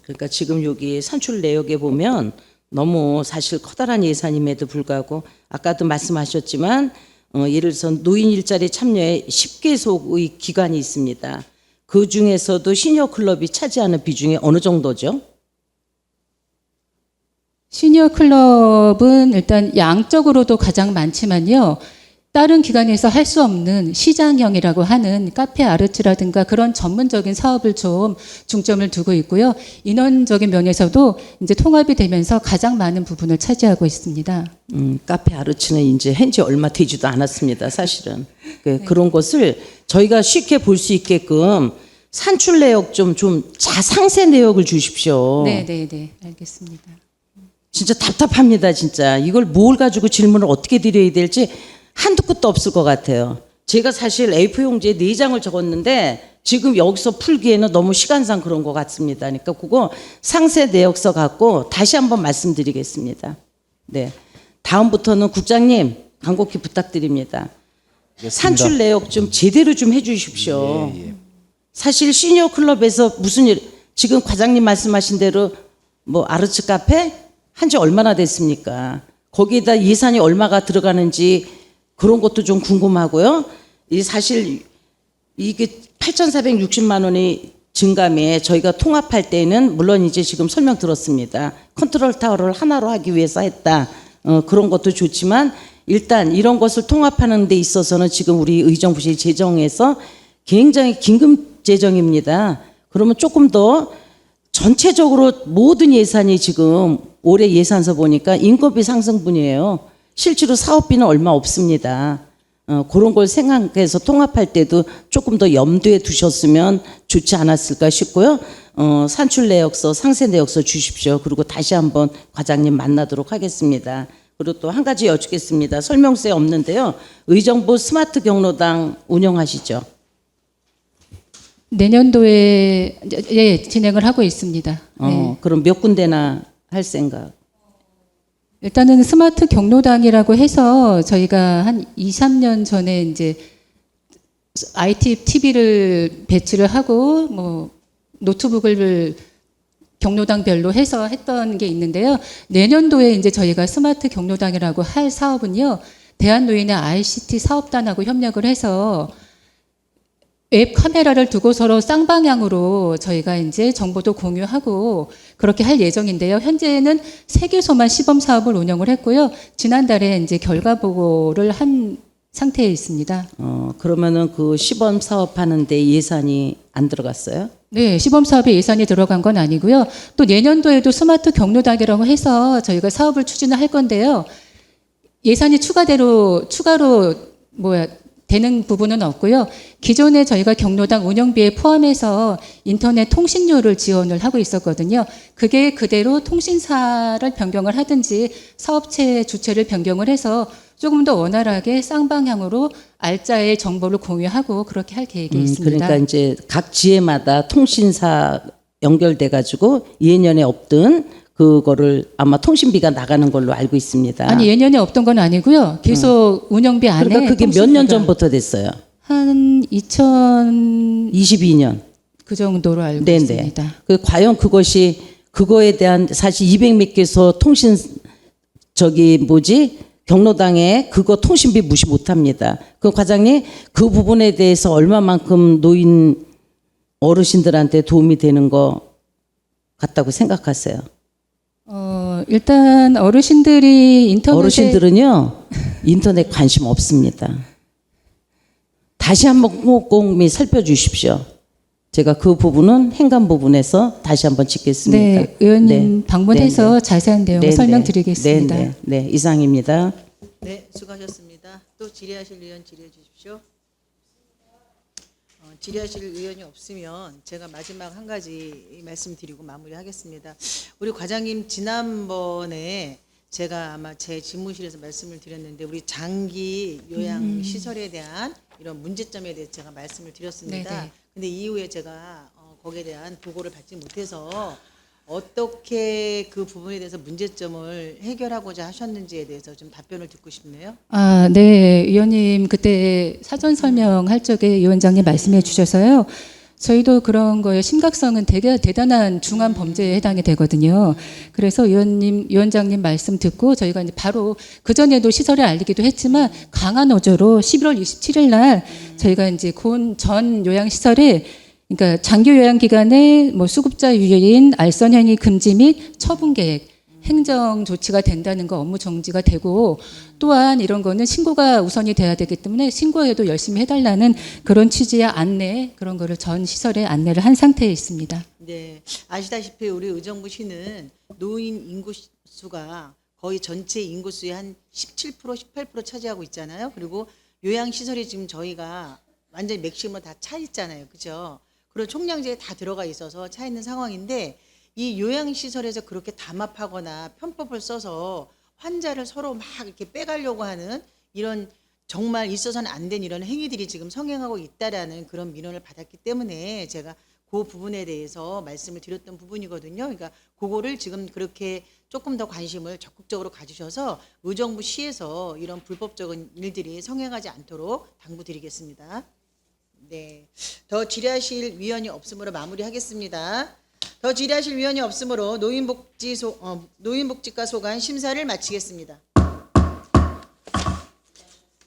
그러니까 지금 여기 산출 내역에 보면 너무 사실 커다란 예산임에도 불구하고 아까도 말씀하셨지만 예를 들어서 노인 일자리 참여에 10개속의 기관이 있습니다. 그 중에서도 시니어 클럽이 차지하는 비중이 어느 정도죠? 시니어 클럽은 일단 양적으로도 가장 많지만요. 다른 기관에서 할 수 없는 시장형이라고 하는 카페 아르츠라든가 그런 전문적인 사업을 좀 중점을 두고 있고요. 인원적인 면에서도 이제 통합이 되면서 가장 많은 부분을 차지하고 있습니다. 카페 아르츠는 이제 한지 얼마 되지도 않았습니다. 사실은 그런 것을 저희가 쉽게 볼 수 있게끔 산출 내역 좀 상세 내역을 주십시오. 네, 알겠습니다. 진짜 답답합니다, 진짜. 이걸 뭘 가지고 질문을 어떻게 드려야 될지 한두 끝도 없을 것 같아요. 제가 사실 A4 용지에 4장을 적었는데 지금 여기서 풀기에는 너무 시간상 그런 것 같습니다. 그러니까 그거 상세 내역서 갖고 다시 한번 말씀드리겠습니다. 네. 다음부터는 국장님 간곡히 부탁드립니다. 산출 내역 좀 제대로 좀 해주십시오. 사실 시니어 클럽에서 무슨 일, 지금 과장님 말씀하신 대로 뭐 아르츠 카페 한지 얼마나 됐습니까? 거기에다 예산이 얼마가 들어가는지 그런 것도 좀 궁금하고요. 이 사실 이게 8,460만 원이 증감에 저희가 통합할 때는 물론 이제 지금 설명 들었습니다. 컨트롤 타워를 하나로 하기 위해서 했다. 그런 것도 좋지만 일단 이런 것을 통합하는 데 있어서는 지금 우리 의정부시 재정에서 굉장히 긴급 재정입니다. 그러면 조금 더 전체적으로 모든 예산이 지금 올해 예산서 보니까 인건비 상승분이에요. 실제로 사업비는 얼마 없습니다. 그런 걸 생각해서 통합할 때도 조금 더 염두에 두셨으면 좋지 않았을까 싶고요. 산출 내역서, 상세 내역서 주십시오. 그리고 다시 한번 과장님 만나도록 하겠습니다. 그리고 또 한 가지 여쭙겠습니다. 설명서에 없는데요. 의정부 스마트 경로당 운영하시죠? 내년도에 진행을 하고 있습니다. 네. 그럼 몇 군데나 할 생각? 일단은 스마트 경로당이라고 해서 저희가 한 2, 3년 전에 이제 IT TV를 배치를 하고 뭐 노트북을 경로당별로 해서 했던 게 있는데요. 내년도에 이제 저희가 스마트 경로당이라고 할 사업은요. 대한노인의 ICT 사업단하고 협력을 해서 웹 카메라를 두고 서로 쌍방향으로 저희가 이제 정보도 공유하고 그렇게 할 예정인데요. 현재는 3개소만 시범 사업을 운영을 했고요. 지난달에 이제 결과 보고를 한 상태에 있습니다. 그러면은 그 시범 사업하는데 예산이 안 들어갔어요? 네, 시범 사업에 예산이 들어간 건 아니고요. 또 내년도에도 스마트 경로당이라고 해서 저희가 사업을 추진을 할 건데요. 예산이 추가로 되는 부분은 없고요. 기존에 저희가 경로당 운영비에 포함해서 인터넷 통신료를 지원을 하고 있었거든요. 그게 그대로 통신사를 변경을 하든지 사업체 주체를 변경을 해서 조금 더 원활하게 쌍방향으로 알짜의 정보를 공유하고 그렇게 할 계획이 있습니다. 그러니까 이제 각 지회마다 통신사 연결돼 가지고 예년에 없던 그거를 아마 통신비가 나가는 걸로 알고 있습니다. 아니 예년에 없던 건 아니고요. 계속 운영비 안에 그러니까 그게 몇 년 전부터 됐어요? 한 22년. 그 정도로 알고 네네. 있습니다. 과연 그거에 대한 사실 200몇 개소 통신 경로당에 그거 통신비 무시 못합니다. 그 과장님 그 부분에 대해서 얼마만큼 노인 어르신들한테 도움이 되는 거 같다고 생각하세요? 일단 어르신들은요 인터넷 관심 없습니다. 다시 한번 꼼꼼히 살펴주십시오. 제가 그 부분은 행간 부분에서 다시 한번 짚겠습니다. 네, 의원님 방문해서 자세한 내용을 설명드리겠습니다. 네, 이상입니다. 네, 수고하셨습니다. 또 질의하실 의원 질의해 주십시오. 질의하실 의원이 없으면 제가 마지막 한 가지 말씀드리고 마무리하겠습니다. 우리 과장님 지난번에 제가 아마 제 집무실에서 말씀을 드렸는데 우리 장기 요양 시설에 대한 이런 문제점에 대해서 제가 말씀을 드렸습니다. 네네. 근데 이후에 제가 거기에 대한 보고를 받지 못해서 어떻게 그 부분에 대해서 문제점을 해결하고자 하셨는지에 대해서 좀 답변을 듣고 싶네요. 아, 네, 위원님 그때 사전 설명할 적에 위원장님 말씀해 주셔서요. 저희도 그런 거에 심각성은 되게 대단한 중한 범죄에 해당이 되거든요. 그래서 위원장님 말씀 듣고 저희가 이제 바로 그 전에도 시설에 알리기도 했지만 강한 어조로 11월 27일 날 저희가 이제 전 요양 시설에 그러니까 장기 요양 기간에 뭐 수급자 유인, 알선 행위 금지 및 처분 계획, 행정 조치가 된다는 거 업무 정지가 되고 또한 이런 거는 신고가 우선이 돼야 되기 때문에 신고에도 열심히 해달라는 그런 취지의 안내 그런 거를 전 시설에 안내를 한 상태에 있습니다. 네, 아시다시피 우리 의정부시는 노인 인구 수가 거의 전체 인구 수의 한 17%, 18% 차지하고 있잖아요. 그리고 요양 시설이 지금 저희가 완전히 맥심으로 다 차 있잖아요, 그죠? 그리고 총량제에 다 들어가 있어서 차 있는 상황인데 이 요양 시설에서 그렇게 담합하거나 편법을 써서 환자를 서로 막 이렇게 빼가려고 하는 이런 정말 있어서는 안 된 이런 행위들이 지금 성행하고 있다라는 그런 민원을 받았기 때문에 제가 그 부분에 대해서 말씀을 드렸던 부분이거든요. 그러니까 그거를 지금 그렇게 조금 더 관심을 적극적으로 가지셔서 의정부 시에서 이런 불법적인 일들이 성행하지 않도록 당부드리겠습니다. 네, 더 질의하실 위원이 없으므로 마무리하겠습니다. 더 질의하실 위원이 없으므로 노인복지과 소관 심사를 마치겠습니다.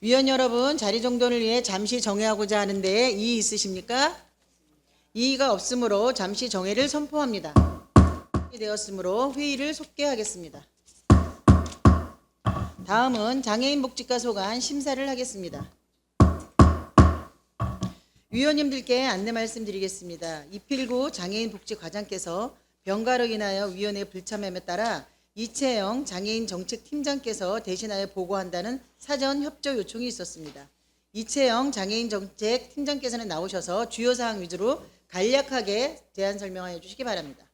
위원 여러분, 자리 정돈을 위해 잠시 정회하고자 하는데 이의 있으십니까? 이의가 없으므로 잠시 정회를 선포합니다. 되었으므로 회의를 속개하겠습니다. 다음은 장애인복지과 소관 심사를 하겠습니다. 위원님들께 안내 말씀드리겠습니다. 이필구 장애인복지과장께서 병가로 인하여 위원회 불참함에 따라 이채영 장애인정책팀장께서 대신하여 보고한다는 사전 협조 요청이 있었습니다. 이채영 장애인정책팀장께서는 나오셔서 주요 사항 위주로 간략하게 제안 설명하여 주시기 바랍니다.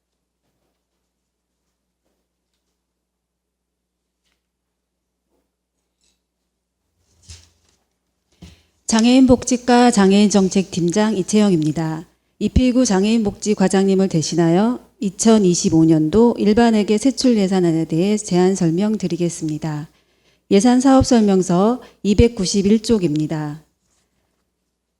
장애인복지과 장애인정책팀장 이채영입니다. 이필구 장애인복지과장님을 대신하여 2025년도 일반회계 세출 예산안에 대해 제안 설명드리겠습니다. 예산사업설명서 291쪽입니다.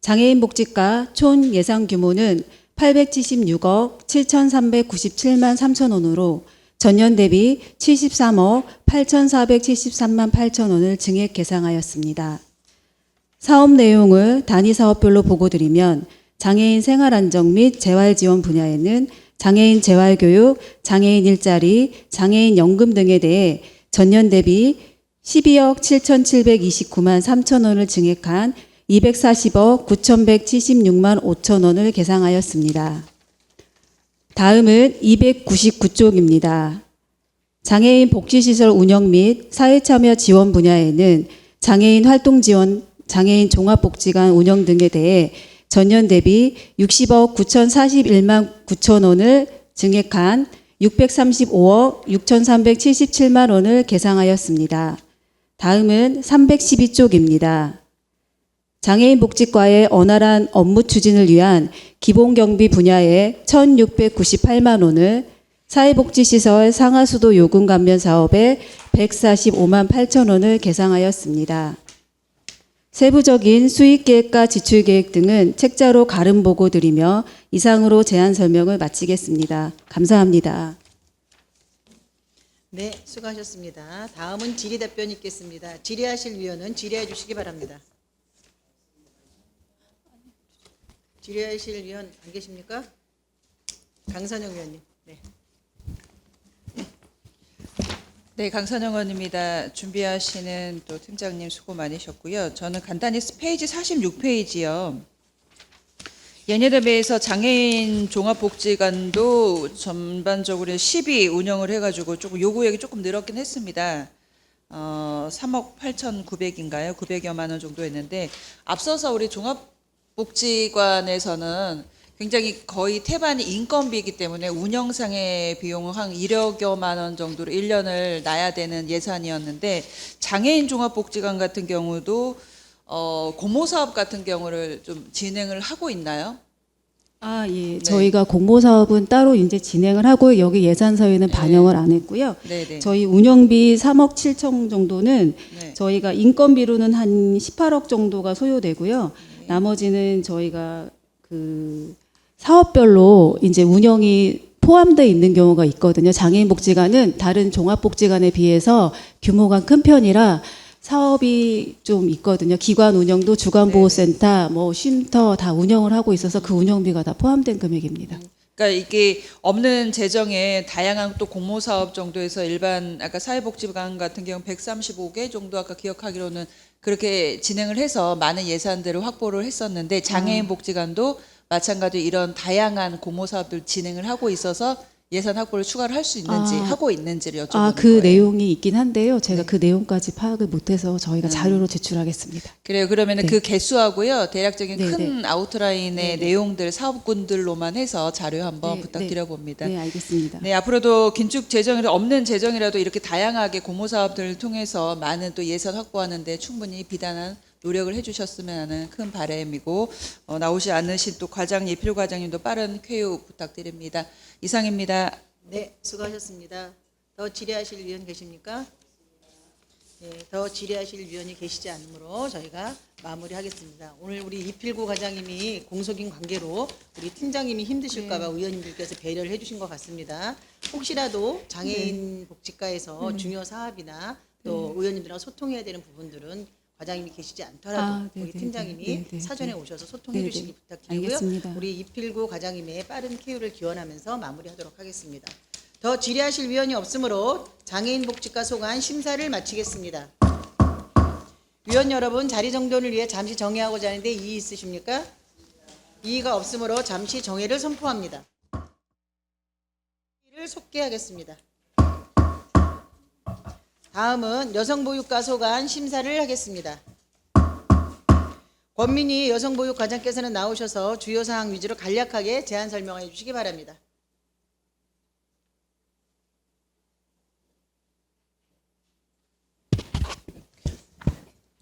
장애인복지과 총 예산 규모는 876억 7,397만 3천 원으로 전년 대비 73억 8,473만 8천 원을 증액 계상하였습니다. 사업 내용을 단위 사업별로 보고드리면 장애인 생활안정 및 재활지원 분야에는 장애인 재활교육, 장애인 일자리, 장애인 연금 등에 대해 전년 대비 12억 7,729만 3천 원을 증액한 240억 9,176만 5천 원을 계상하였습니다. 다음은 299쪽입니다. 장애인 복지시설 운영 및 사회참여 지원 분야에는 장애인 활동 지원, 장애인 종합복지관 운영 등에 대해 전년 대비 60억 9,041만 9천 원을 증액한 635억 6,377만 원을 계상하였습니다. 다음은 312쪽입니다. 장애인 복지과의 원활한 업무 추진을 위한 기본경비 분야에 1,698만 원을, 사회복지시설 상하수도 요금 감면 사업에 145만 8천 원을 계상하였습니다. 세부적인 수익계획과 지출계획 등은 책자로 가름 보고 드리며 이상으로 제안 설명을 마치겠습니다. 감사합니다. 네, 수고하셨습니다. 다음은 질의답변이 있겠습니다. 질의하실 위원은 질의해 주시기 바랍니다. 질의하실 위원 안 계십니까? 강선영 위원님. 네. 네, 강선영 의원입니다. 준비하시는 또 팀장님 수고 많으셨고요. 저는 간단히 페이지 46페이지요. 예년에 비해서 장애인 종합복지관도 전반적으로 10이 운영을 해가지고 조금 요구액이 조금 늘었긴 했습니다. 3억 8,900인가요? 900여만 원 정도 했는데 앞서서 우리 종합복지관에서는 굉장히 거의 태반이 인건비이기 때문에 운영상의 비용은 한 1억여만 원 정도로 1년을 놔야 되는 예산이었는데 장애인 종합복지관 같은 경우도 공모 사업 같은 경우를 좀 진행을 하고 있나요? 아, 예. 네. 저희가 공모 사업은 따로 이제 진행을 하고 여기 예산서에는 반영을 안 했고요. 네네. 저희 운영비 3억 7천 정도는 네. 저희가 인건비로는 한 18억 정도가 소요되고요. 네. 나머지는 저희가 그 사업별로 이제 운영이 포함되어 있는 경우가 있거든요. 장애인복지관은 다른 종합복지관에 비해서 규모가 큰 편이라 사업이 좀 있거든요. 기관 운영도 주간보호센터, 뭐 쉼터 다 운영을 하고 있어서 그 운영비가 다 포함된 금액입니다. 그러니까 이게 없는 재정에 다양한 또 공모 사업 정도에서 일반 아까 사회복지관 같은 경우 135개 정도 아까 기억하기로는 그렇게 진행을 해서 많은 예산들을 확보를 했었는데 장애인 복지관도 마찬가지로 이런 다양한 공모 사업들 진행을 하고 있어서 예산 확보를 추가를 할 수 있는지 하고 있는지를 여쭤보는 아, 그 거예요. 내용이 있긴 한데요. 제가 네. 그 내용까지 파악을 못해서 저희가 자료로 제출하겠습니다. 그래요. 그러면은 네. 그 개수하고요. 대략적인 네, 큰 아우트라인의 내용들 사업군들로만 해서 자료 한번 네, 부탁드려 봅니다. 네, 알겠습니다. 네, 앞으로도 긴축 재정이라도 없는 재정이라도 이렇게 다양하게 공모 사업들을 통해서 많은 또 예산 확보하는데 충분히 비단한 노력을 해주셨으면 하는 큰 바람이고 나오지 않으신 또 과장 예필 과장님도 빠른 쾌유 부탁드립니다. 이상입니다. 네, 수고하셨습니다. 더 질의하실 위원 계십니까? 네, 더 질의하실 위원이 계시지 않으므로 저희가 마무리하겠습니다. 오늘 우리 이필구 과장님이 공석인 관계로 우리 팀장님이 힘드실까봐 의원님들께서 배려를 해주신 것 같습니다. 혹시라도 장애인 복지과에서 중요 사업이나 또 의원님들하고 소통해야 되는 부분들은 과장님이 계시지 않더라도 네, 우리 네, 팀장님이 네, 네, 사전에 네. 오셔서 소통해 네, 주시기 네. 부탁드리고요. 알겠습니다. 우리 이필구 과장님의 빠른 쾌유를 기원하면서 마무리하도록 하겠습니다. 더 질의하실 위원이 없으므로 장애인 복지과 소관 심사를 마치겠습니다. 위원 여러분, 자리 정돈을 위해 잠시 정회하고자 하는데 이의 있으십니까? 이의가 없으므로 잠시 정회를 선포합니다. 를 속개하겠습니다. 다음은 여성보육과 소관 심사를 하겠습니다. 권민희 여성보육과장께서는 나오셔서 주요 사항 위주로 간략하게 제안 설명해 주시기 바랍니다.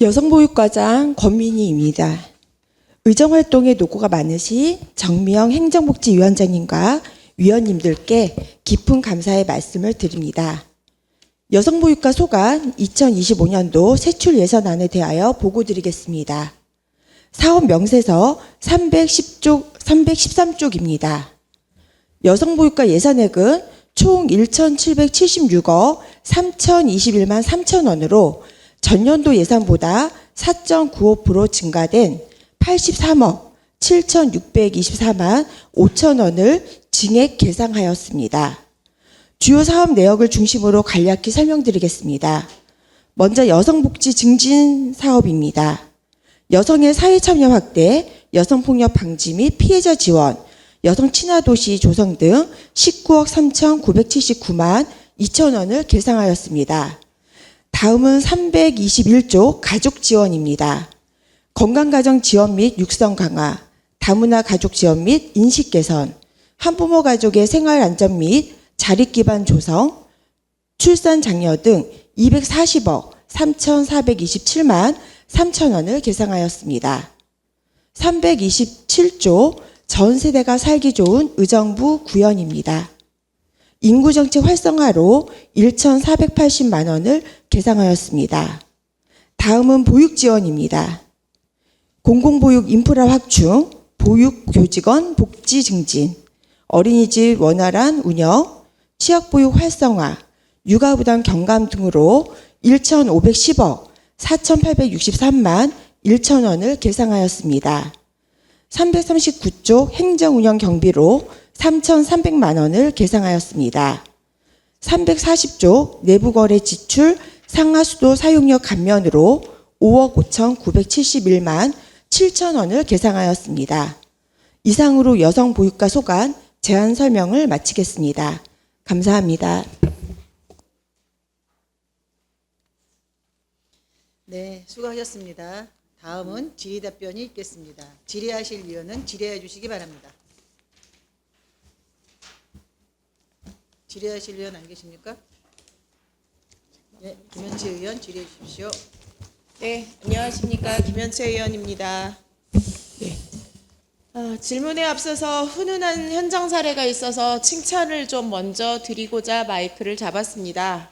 여성보육과장 권민희입니다. 의정활동에 노고가 많으신 정미영 행정복지위원장님과 위원님들께 깊은 감사의 말씀을 드립니다. 여성보육과 소관 2025년도 세출 예산안에 대하여 보고드리겠습니다. 사업 명세서 313쪽입니다. 여성보육과 예산액은 총 1,776억 3,021만 3천 원으로 전년도 예산보다 4.95% 증가된 83억 7,624만 5천 원을 증액 계상하였습니다. 주요 사업 내역을 중심으로 간략히 설명드리겠습니다. 먼저 여성복지 증진 사업입니다. 여성의 사회참여 확대, 여성폭력 방지 및 피해자 지원, 여성 친화도시 조성 등 19억 3,979만 2천 원을 계상하였습니다. 다음은 321조 가족 지원입니다. 건강가정 지원 및 육성 강화, 다문화 가족 지원 및 인식 개선, 한부모 가족의 생활 안전 및 자립 기반 조성, 출산 장려 등 240억 3,427만 3천 원을 계상하였습니다. 327조 전 세대가 살기 좋은 의정부 구현입니다. 인구정책 활성화로 1,480만 원을 계상하였습니다. 다음은 보육 지원입니다. 공공보육 인프라 확충, 보육교직원 복지 증진, 어린이집 원활한 운영, 취약보육 활성화, 육아부담 경감 등으로 1,510억 4,863만 1천 원을 계상하였습니다. 339조 행정운영 경비로 3,300만 원을 계상하였습니다. 340조 내부거래 지출 상하수도 사용력 감면으로 5억 5,971만 7천 원을 계상하였습니다. 이상으로 여성보육과 소관 제안 설명을 마치겠습니다. 감사합니다. 네, 수고하셨습니다. 다음은 질의답변이 있겠습니다. 질의하실 위원은 질의해 주시기 바랍니다. 질의하실 의원 안 계십니까? 네, 김현채 의원 질의해 주십시오. 네, 안녕하십니까. 김현채 의원입니다. 질문에 앞서서 훈훈한 현장 사례가 있어서 칭찬을 좀 먼저 드리고자 마이크를 잡았습니다.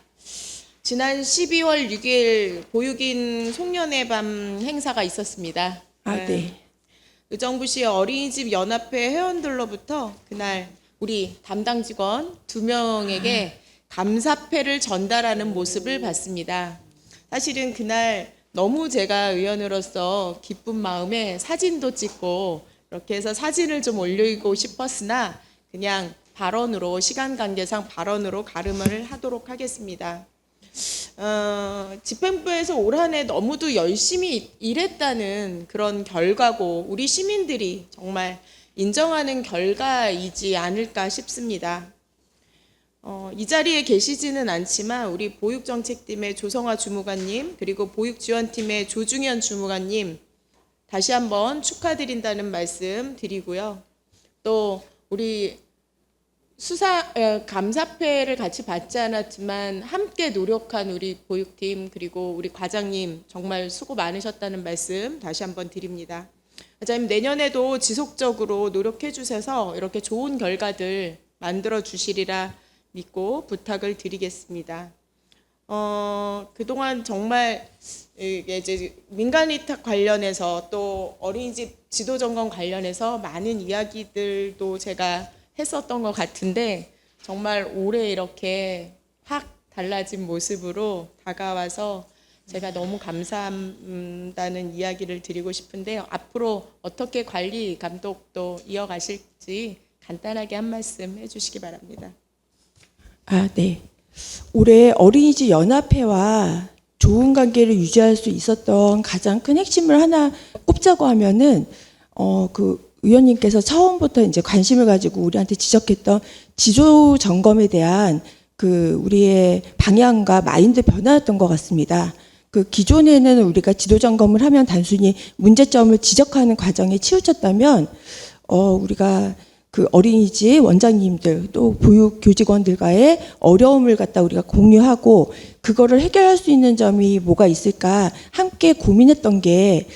지난 12월 6일 보육인 송년회 밤 행사가 있었습니다. 네. 의정부시 어린이집 연합회 회원들로부터 그날 우리 담당 직원 2명에게 감사패를 전달하는 모습을 봤습니다. 사실은 그날 너무 제가 의원으로서 기쁜 마음에 사진도 찍고 이렇게 해서 사진을 좀 올리고 싶었으나 그냥 발언으로 시간 관계상 발언으로 가름을 하도록 하겠습니다. 집행부에서 올 한 해 너무도 열심히 일했다는 그런 결과고 우리 시민들이 정말 인정하는 결과이지 않을까 싶습니다. 이 자리에 계시지는 않지만 우리 보육정책팀의 조성아 주무관님 그리고 보육지원팀의 조중현 주무관님 다시 한번 축하드린다는 말씀 드리고요. 또 우리 감사패를 같이 받지 않았지만 함께 노력한 우리 보육팀 그리고 우리 과장님 정말 수고 많으셨다는 말씀 다시 한번 드립니다. 과장님 내년에도 지속적으로 노력해 주셔서 이렇게 좋은 결과들 만들어 주시리라 믿고 부탁을 드리겠습니다. 그동안 정말 이제 민간위탁 관련해서 또 어린이집 지도점검 관련해서 많은 이야기들도 제가 했었던 것 같은데 정말 올해 이렇게 확 달라진 모습으로 다가와서 제가 너무 감사한다는 이야기를 드리고 싶은데요. 앞으로 어떻게 관리 감독도 이어가실지 간단하게 한 말씀 해주시기 바랍니다. 네. 올해 어린이집 연합회와 좋은 관계를 유지할 수 있었던 가장 큰 핵심을 하나 꼽자고 하면은 의원님께서 처음부터 이제 관심을 가지고 우리한테 지적했던 지도 점검에 대한 우리의 방향과 마인드 변화였던 것 같습니다. 기존에는 우리가 지도 점검을 하면 단순히 문제점을 지적하는 과정에 치우쳤다면 우리가 어린이집 원장님들 또 보육 교직원들과의 어려움을 갖다 우리가 공유하고 그거를 해결할 수 있는 점이 뭐가 있을까 함께 고민했던 게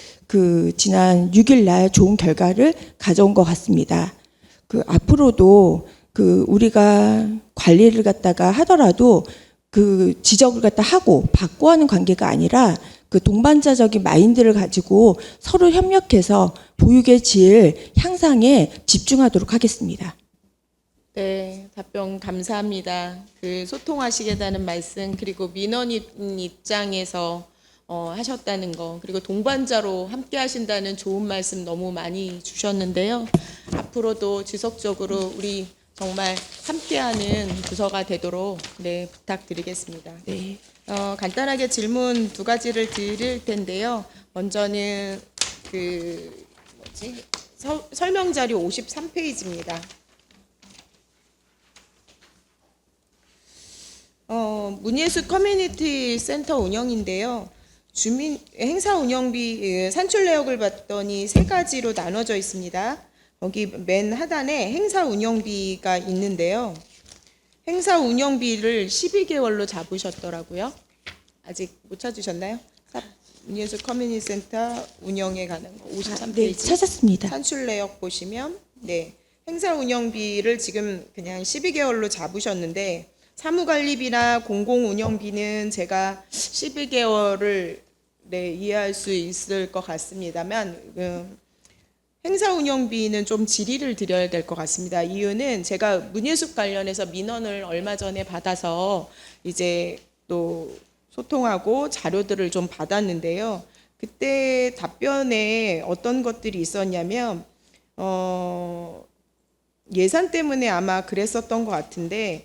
지난 6일 날 좋은 결과를 가져온 것 같습니다. 앞으로도 우리가 관리를 갖다가 하더라도 지적을 갖다 하고 받고 하는 관계가 아니라 동반자적인 마인드를 가지고 서로 협력해서 보육의 질 향상에 집중하도록 하겠습니다. 네, 답변 감사합니다. 소통하시겠다는 말씀 그리고 민원인 입장에서 하셨다는 거 그리고 동반자로 함께 하신다는 좋은 말씀 너무 많이 주셨는데요. 앞으로도 지속적으로 우리 정말 함께하는 부서가 되도록 부탁드리겠습니다. 네. 간단하게 질문 2가지를 드릴 텐데요. 먼저는 설명 자료 53페이지입니다. 문예수 커뮤니티 센터 운영인데요. 행사 운영비 산출 내역을 봤더니 3가지로 나눠져 있습니다. 여기 맨 하단에 행사 운영비가 있는데요. 행사 운영비를 12개월로 잡으셨더라고요. 아직 못 찾으셨나요? 문예수 커뮤니티 센터 운영에 관한 거 53페이지. 네, 찾았습니다. 산출 내역 보시면 행사 운영비를 지금 그냥 12개월로 잡으셨는데 사무관리비나 공공운영비는 제가 12개월을 이해할 수 있을 것 같습니다만 행사 운영비는 좀 질의를 드려야 될 것 같습니다. 이유는 제가 문예숙 관련해서 민원을 얼마 전에 받아서 이제 또 소통하고 자료들을 좀 받았는데요. 그때 답변에 어떤 것들이 있었냐면 예산 때문에 아마 그랬었던 것 같은데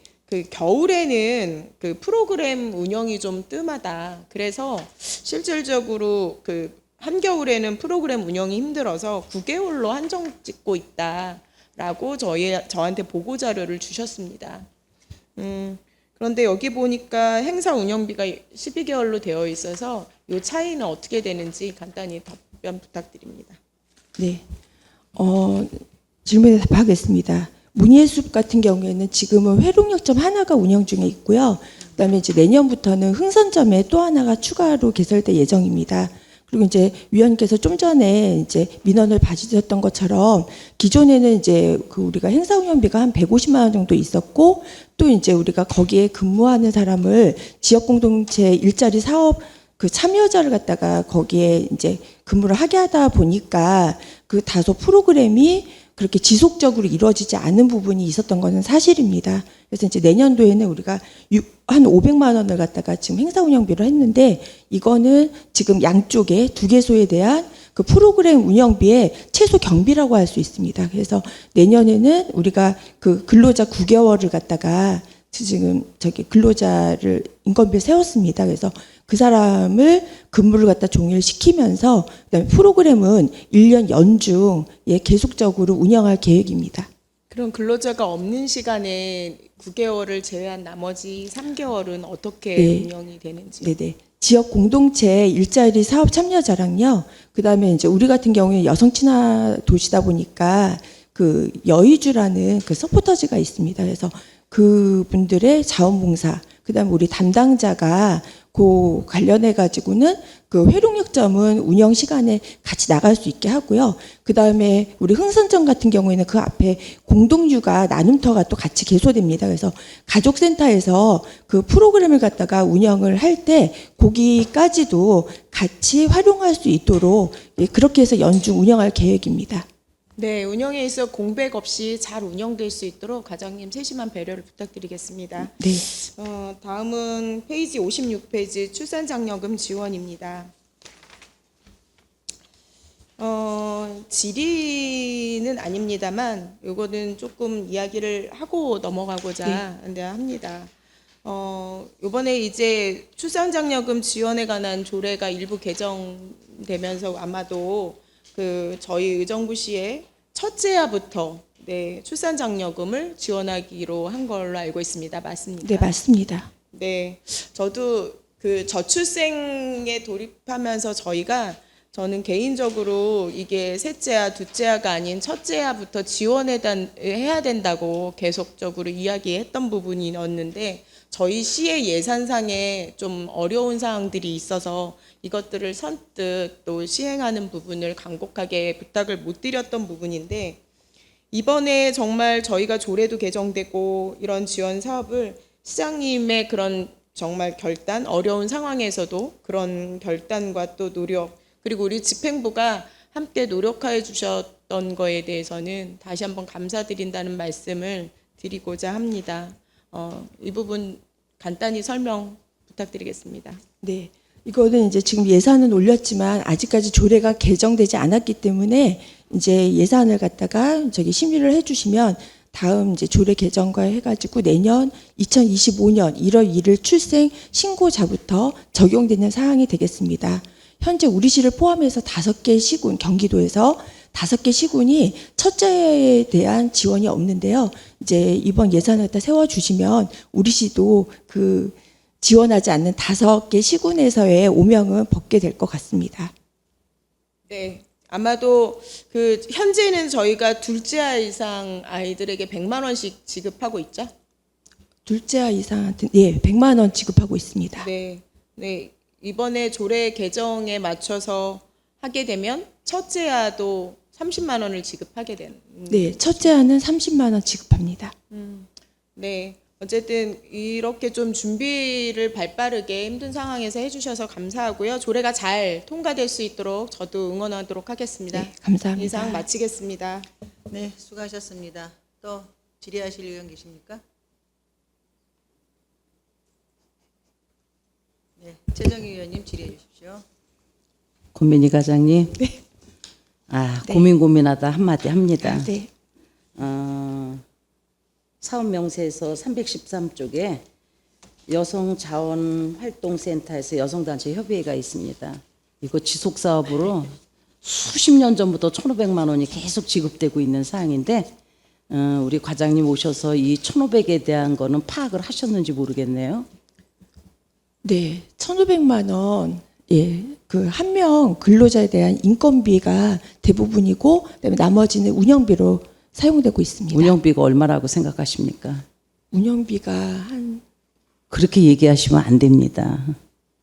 겨울에는 프로그램 운영이 좀 뜸하다. 그래서 실질적으로 한겨울에는 프로그램 운영이 힘들어서 9개월로 한정 짓고 있다라고 저한테 보고 자료를 주셨습니다. 그런데 여기 보니까 행사 운영비가 12개월로 되어 있어서 이 차이는 어떻게 되는지 간단히 답변 부탁드립니다. 네. 질문에 답하겠습니다. 문예숲 같은 경우에는 지금은 회룡역점 하나가 운영 중에 있고요. 그다음에 이제 내년부터는 흥선점에 또 하나가 추가로 개설될 예정입니다. 그리고 이제 위원께서 좀 전에 이제 민원을 봐주셨던 것처럼 기존에는 이제 그 우리가 행사 운영비가 한 150만 원 정도 있었고 또 이제 우리가 거기에 근무하는 사람을 지역 공동체 일자리 사업 그 참여자를 갖다가 거기에 이제 근무를 하게 하다 보니까 그 다소 프로그램이 그렇게 지속적으로 이루어지지 않은 부분이 있었던 것은 사실입니다. 그래서 이제 내년도에는 우리가 한 500만 원을 갖다가 지금 행사 운영비로 했는데 이거는 지금 양쪽에 두 개소에 대한 그 프로그램 운영비의 최소 경비라고 할 수 있습니다. 그래서 내년에는 우리가 그 근로자 9개월을 갖다가 지금 저기 근로자를 인건비에 세웠습니다. 그래서 그 사람을 근무를 갖다 종일시키면서 그다음에 프로그램은 1년 연중 계속적으로 운영할 계획입니다. 그럼 근로자가 없는 시간에 9개월을 제외한 나머지 3개월은 어떻게 네. 운영이 되는지. 네네. 지역 공동체 일자리 사업 참여자랑요. 그다음에 이제 우리 같은 경우에 여성 친화 도시다 보니까 그 여의주라는 그 서포터즈가 있습니다. 그래서 그분들의 자원봉사, 그다음에 우리 담당자가 그 관련해 가지고는 그 회룡역점은 운영 시간에 같이 나갈 수 있게 하고요. 그다음에 우리 흥선점 같은 경우에는 그 앞에 공동육아 나눔터가 또 같이 개소됩니다. 그래서 가족센터에서 그 프로그램을 갖다가 운영을 할 때 거기까지도 같이 활용할 수 있도록 그렇게 해서 연중 운영할 계획입니다. 네, 운영에 있어 공백 없이 잘 운영될 수 있도록 과장님 세심한 배려를 부탁드리겠습니다. 네. 다음은 페이지 56페이지 출산장려금 지원입니다. 질의는 아닙니다만 이거는 조금 이야기를 하고 넘어가고자 합니다. 이번에 이제 출산장려금 지원에 관한 조례가 일부 개정되면서 아마도 그 저희 의정부시에 첫째야부터 출산장려금을 지원하기로 한 걸로 알고 있습니다. 맞습니까? 네, 맞습니다. 네, 저도 그 저출생에 돌입하면서 저는 개인적으로 이게 셋째야, 둘째야가 아닌 첫째야부터 지원해야 된다고 계속적으로 이야기했던 부분이었는데 저희 시의 예산상에 좀 어려운 사항들이 있어서 이것들을 선뜻 또 시행하는 부분을 간곡하게 부탁을 못 드렸던 부분인데 이번에 정말 저희가 조례도 개정되고 이런 지원 사업을 시장님의 그런 정말 결단, 어려운 상황에서도 그런 결단과 또 노력 그리고 우리 집행부가 함께 노력해 주셨던 거에 대해서는 다시 한번 감사드린다는 말씀을 드리고자 합니다. 이 부분 간단히 설명 부탁드리겠습니다. 네. 이거는 이제 지금 예산은 올렸지만 아직까지 조례가 개정되지 않았기 때문에 이제 예산을 갖다가 심의를 해주시면 다음 이제 조례 개정과 해가지고 내년 2025년 1월 1일 출생 신고자부터 적용되는 사항이 되겠습니다. 현재 우리 시를 포함해서 5개 시군, 경기도에서 5개 시군이 첫째에 대한 지원이 없는데요. 이제 이번 예산을 갖다 세워주시면 우리 시도 그 지원하지 않는 5개 시군에서의 오명은 벗게 될 것 같습니다. 네, 아마도 그 현재는 저희가 둘째 아이 이상 아이들에게 100만 원씩 지급하고 있죠? 둘째 아이 이상한테 100만 원 지급하고 있습니다. 네, 네. 이번에 조례 개정에 맞춰서 하게 되면 첫째 아도 30만 원을 지급하게 되는. 네, 첫째 아는 30만 원 지급합니다. 네. 어쨌든 이렇게 좀 준비를 발빠르게 힘든 상황에서 해주셔서 감사하고요. 조례가 잘 통과될 수 있도록 저도 응원하도록 하겠습니다. 네, 감사합니다. 이상 마치겠습니다. 네, 수고하셨습니다. 또 질의하실 의원 계십니까? 네, 최정희 의원님 질의해 주십시오. 고민희 과장님. 네. 고민하다 한마디 합니다. 네. 사업 명세에서 313쪽에 여성자원활동센터에서 여성단체 협의회가 있습니다. 이거 지속 사업으로 수십 년 전부터 1,500만 원이 계속 지급되고 있는 사항인데 우리 과장님 오셔서 이 1,500에 대한 거는 파악을 하셨는지 모르겠네요. 네, 1,500만 원. 그 한 명 근로자에 대한 인건비가 대부분이고 그다음에 나머지는 운영비로 사용되고 있습니다. 운영비가 얼마라고 생각하십니까? 운영비가 한 그렇게 얘기하시면 안 됩니다.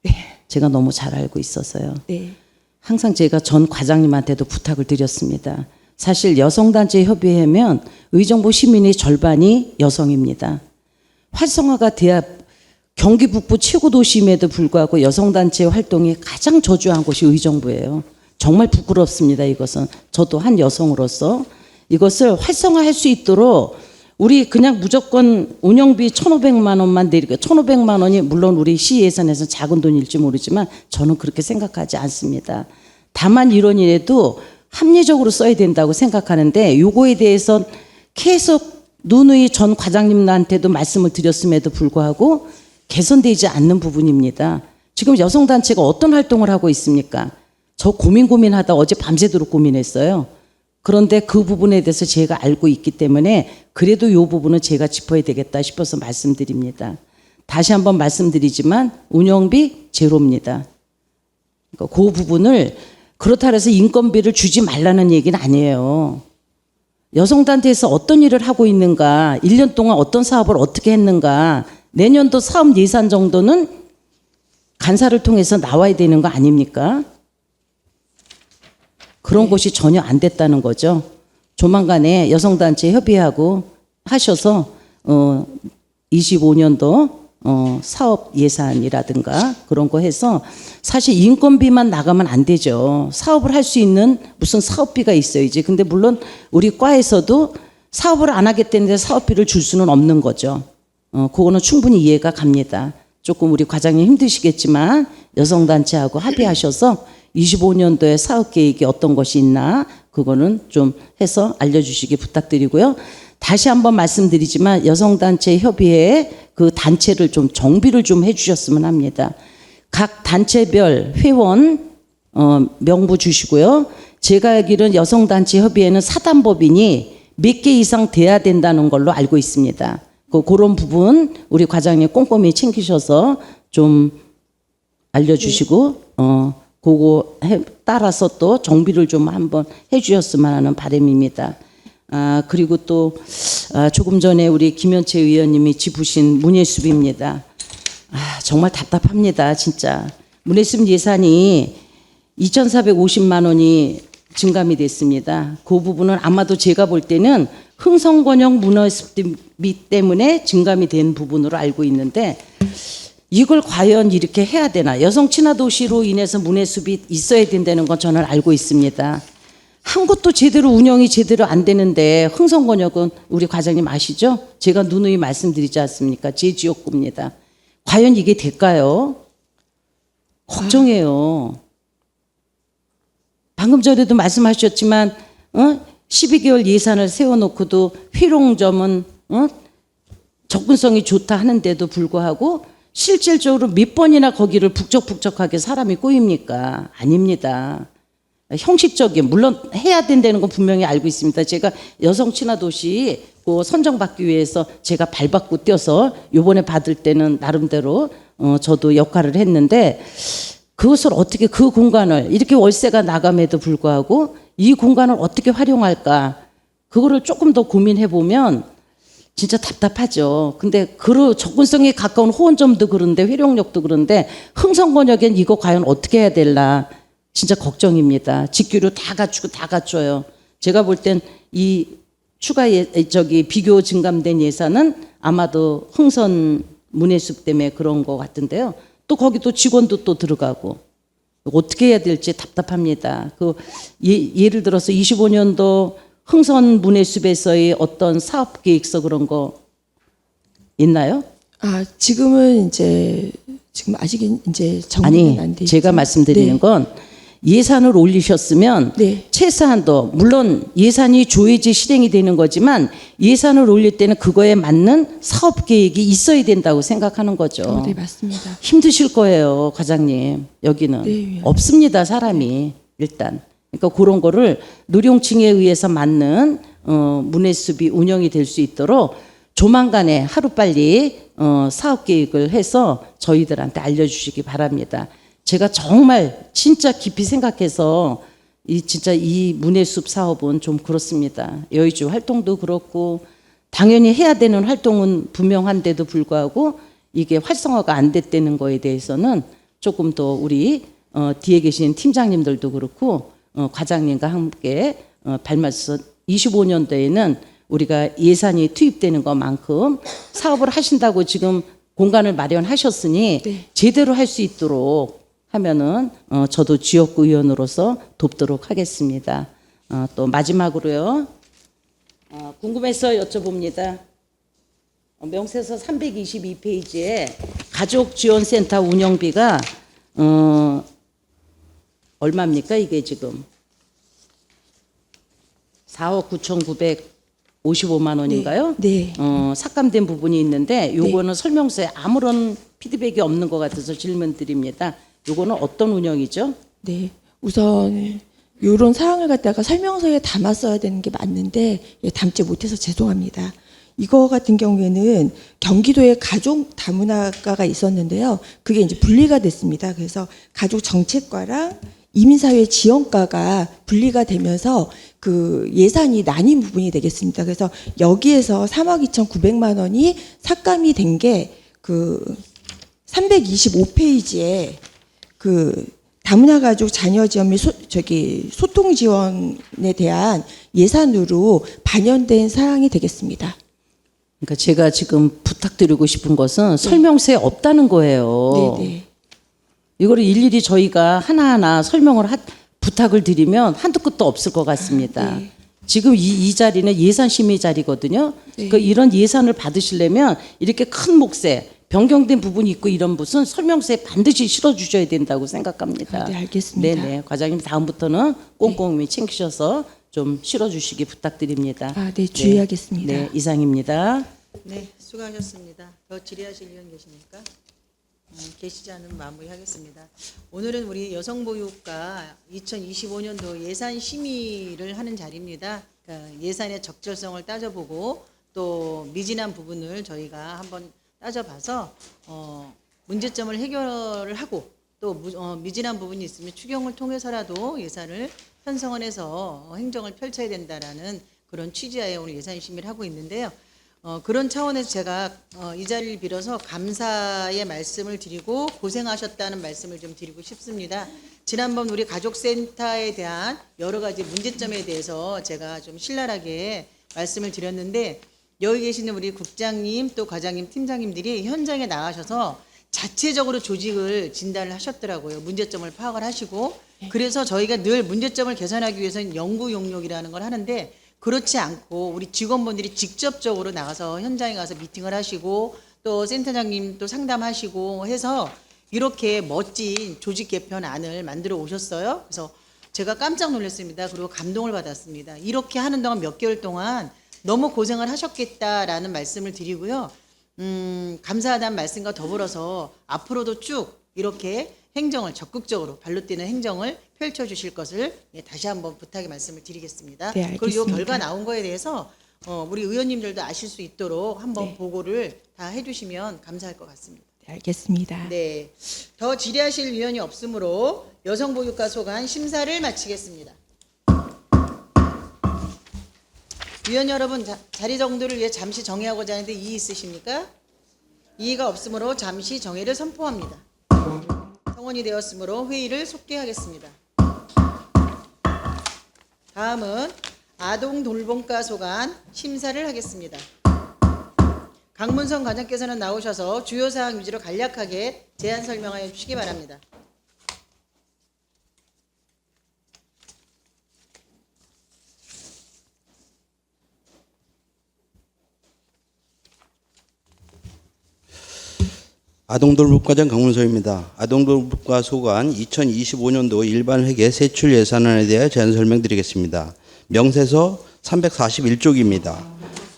네. 제가 너무 잘 알고 있어서요. 네. 항상 제가 전 과장님한테도 부탁을 드렸습니다. 사실 여성단체 협의회면 의정부 시민의 절반이 여성입니다. 활성화가 돼야 경기 북부 최고 도시임에도 불구하고 여성단체 활동이 가장 저조한 곳이 의정부예요. 정말 부끄럽습니다. 이것은 저도 한 여성으로서 이것을 활성화할 수 있도록 우리 그냥 무조건 운영비 1,500만 원만 내리고 1,500만 원이 물론 우리 시 예산에서 작은 돈일지 모르지만 저는 그렇게 생각하지 않습니다. 다만 이론이라도 합리적으로 써야 된다고 생각하는데 요거에 대해서 계속 누누이 전 과장님한테도 말씀을 드렸음에도 불구하고 개선되지 않는 부분입니다. 지금 여성단체가 어떤 활동을 하고 있습니까? 저 고민하다 어제 밤새도록 고민했어요. 그런데 그 부분에 대해서 제가 알고 있기 때문에 그래도 이 부분은 제가 짚어야 되겠다 싶어서 말씀드립니다. 다시 한번 말씀드리지만 운영비 제로입니다. 그러니까 그 부분을 그렇다 해서 인건비를 주지 말라는 얘기는 아니에요. 여성단체에서 어떤 일을 하고 있는가, 1년 동안 어떤 사업을 어떻게 했는가, 내년도 사업 예산 정도는 간사를 통해서 나와야 되는 거 아닙니까? 그런 것이 전혀 안 됐다는 거죠. 조만간에 여성단체 협의하고 하셔서 25년도 사업 예산이라든가 그런 거 해서 사실 인건비만 나가면 안 되죠. 사업을 할 수 있는 무슨 사업비가 있어야지. 근데 물론 우리 과에서도 사업을 안 하겠다는데 사업비를 줄 수는 없는 거죠. 그거는 충분히 이해가 갑니다. 조금 우리 과장님 힘드시겠지만 여성단체하고 합의하셔서 25년도에 사업 계획이 어떤 것이 있나 그거는 좀 해서 알려주시기 부탁드리고요. 다시 한번 말씀드리지만 여성단체 협의회에 그 단체를 좀 정비를 좀 해주셨으면 합니다. 각 단체별 회원 명부 주시고요. 제가 알기로는 여성단체 협의회는 사단법인이 몇 개 이상 돼야 된다는 걸로 알고 있습니다. 그런 부분 우리 과장님 꼼꼼히 챙기셔서 좀 알려주시고 그거 따라서 또 정비를 좀 한번 해주셨으면 하는 바람입니다. 그리고 또 조금 전에 우리 김현채 의원님이 짚으신 문예수비입니다. 정말 답답합니다. 진짜. 문예수비 예산이 2,450만 원이 증감이 됐습니다. 그 부분은 아마도 제가 볼 때는 흥성권역 문예수비 때문에 증감이 된 부분으로 알고 있는데 이걸 과연 이렇게 해야 되나? 여성 친화 도시로 인해서 문예수비 있어야 된다는 건 저는 알고 있습니다. 한 곳도 제대로 운영이 제대로 안 되는데 흥성권역은 우리 과장님 아시죠? 제가 누누이 말씀드리지 않습니까? 제 지역구입니다. 과연 이게 될까요? 걱정해요. 방금 전에도 말씀하셨지만 12개월 예산을 세워놓고도 회롱점은 접근성이 좋다 하는데도 불구하고 실질적으로 몇 번이나 거기를 북적북적하게 사람이 꼬입니까? 아닙니다. 형식적인 물론 해야 된다는 건 분명히 알고 있습니다. 제가 여성 친화 도시 그 선정받기 위해서 제가 발받고 뛰어서 요번에 받을 때는 나름대로 저도 역할을 했는데 그것을 어떻게 그 공간을 이렇게 월세가 나감에도 불구하고 이 공간을 어떻게 활용할까 그거를 조금 더 고민해 보면 진짜 답답하죠. 근데 그 접근성에 가까운 호원점도 그런데 회룡역도 그런데 흥성권역엔 이거 과연 어떻게 해야 될라 진짜 걱정입니다. 직규로 다 갖추고 다 갖춰요. 제가 볼 땐 이 추가 비교 증감된 예산은 아마도 흥선 문예숲 때문에 그런 것 같은데요. 또 거기도 직원도 또 들어가고 어떻게 해야 될지 답답합니다. 예를 들어서 25년도 흥선 문예숲에서의 어떤 사업 계획서 그런 거 있나요? 지금은 지금 아직은 이제 정리는 안 돼 있죠. 제가 말씀드리는 건 예산을 올리셨으면 최소한도 물론 예산이 조회지 실행이 되는 거지만 예산을 올릴 때는 그거에 맞는 사업 계획이 있어야 된다고 생각하는 거죠. 네, 맞습니다. 힘드실 거예요, 과장님. 여기는 없습니다, 사람이 일단. 그러니까 그런 거를 누룡층에 의해서 맞는 문예숲이 운영이 될 수 있도록 조만간에 하루빨리 사업 계획을 해서 저희들한테 알려주시기 바랍니다. 제가 정말 진짜 깊이 생각해서 진짜 이 문해숲 사업은 좀 그렇습니다. 여의주 활동도 그렇고 당연히 해야 되는 활동은 분명한데도 불구하고 이게 활성화가 안 됐다는 거에 대해서는 조금 더 우리 뒤에 계신 팀장님들도 그렇고 과장님과 함께 발맞춰서 25년도에는 우리가 예산이 투입되는 것만큼 사업을 하신다고 지금 공간을 마련하셨으니 네. 제대로 할 수 있도록 하면은 저도 지역구 의원으로서 돕도록 하겠습니다. 또 마지막으로요. 궁금해서 여쭤봅니다. 명세서 322페이지에 가족지원센터 운영비가 얼마입니까? 이게 지금 4억 9,955만 원인가요? 네. 삭감된 부분이 있는데 요거는 설명서에 아무런 피드백이 없는 것 같아서 질문 드립니다. 요거는 어떤 운영이죠? 네. 우선 이런 사항을 갖다가 설명서에 담았어야 되는 게 맞는데 담지 못해서 죄송합니다. 이거 같은 경우에는 경기도에 가족 다문화과가 있었는데요. 그게 이제 분리가 됐습니다. 그래서 가족 정책과랑 이민사회 지원과가 분리가 되면서 그 예산이 나뉜 부분이 되겠습니다. 그래서 여기에서 3억 2,900만 원이 삭감이 된 게 그 325페이지에 그 다문화 가족 자녀 지원 및 소통 지원에 대한 예산으로 반영된 사항이 되겠습니다. 그러니까 제가 지금 부탁드리고 싶은 것은 설명서에 없다는 거예요. 네. 이거를 일일이 저희가 하나하나 설명을 부탁을 드리면 한두 끝도 없을 것 같습니다. 네. 지금 이 자리는 예산심의 자리거든요. 네. 그러니까 이런 예산을 받으시려면 이렇게 큰 몫에 변경된 부분이 있고 이런 것은 설명서에 반드시 실어주셔야 된다고 생각합니다. 네, 알겠습니다. 네네. 과장님 다음부터는 꼼꼼히 챙기셔서 좀 실어주시기 부탁드립니다. 네, 주의하겠습니다. 네, 이상입니다. 네, 수고하셨습니다. 더 질의하실 의원 계십니까? 계시지 않으면 마무리하겠습니다. 오늘은 우리 여성보육과 2025년도 예산 심의를 하는 자리입니다. 그러니까 예산의 적절성을 따져보고 또 미진한 부분을 저희가 한번 따져봐서 문제점을 해결을 하고 또 미진한 부분이 있으면 추경을 통해서라도 예산을 편성원해서 행정을 펼쳐야 된다라는 그런 취지하에 오늘 예산 심의를 하고 있는데요. 그런 차원에서 제가 이 자리를 빌어서 감사의 말씀을 드리고 고생하셨다는 말씀을 좀 드리고 싶습니다. 지난번 우리 가족센터에 대한 여러 가지 문제점에 대해서 제가 좀 신랄하게 말씀을 드렸는데 여기 계시는 우리 국장님 또 과장님 팀장님들이 현장에 나가셔서 자체적으로 조직을 진단을 하셨더라고요. 문제점을 파악을 하시고 그래서 저희가 늘 문제점을 개선하기 위해서는 연구 용역이라는 걸 하는데 그렇지 않고 우리 직원분들이 직접적으로 나가서 현장에 가서 미팅을 하시고 또 센터장님 또 상담하시고 해서 이렇게 멋진 조직 개편안을 만들어 오셨어요. 그래서 제가 깜짝 놀랐습니다. 그리고 감동을 받았습니다. 이렇게 하는 동안 몇 개월 동안 너무 고생을 하셨겠다라는 말씀을 드리고요. 감사하다는 말씀과 더불어서 앞으로도 쭉 이렇게 행정을 적극적으로 발로 뛰는 행정을 펼쳐주실 것을 다시 한번 부탁의 말씀을 드리겠습니다. 네, 그리고 이 알겠습니다. 결과 나온 거에 대해서 우리 의원님들도 아실 수 있도록 한번 보고를 다 해주시면 감사할 것 같습니다. 네, 알겠습니다. 네, 더 질의하실 위원이 없으므로 여성보육과 소관 심사를 마치겠습니다. 위원 여러분, 자리 정도를 위해 잠시 정회하고자 하는데 이의 있으십니까? 이의가 없으므로 잠시 정회를 선포합니다. 성원이 되었으므로 회의를 속개하겠습니다. 다음은 아동돌봄과 소관 심사를 하겠습니다. 강문성 과장께서는 나오셔서 주요 사항 위주로 간략하게 제안 설명하여 주시기 바랍니다. 아동돌봄과장 강문서입니다. 아동돌봄과 소관 2025년도 일반회계 세출 예산안에 대해 제안 설명드리겠습니다. 명세서 341쪽입니다.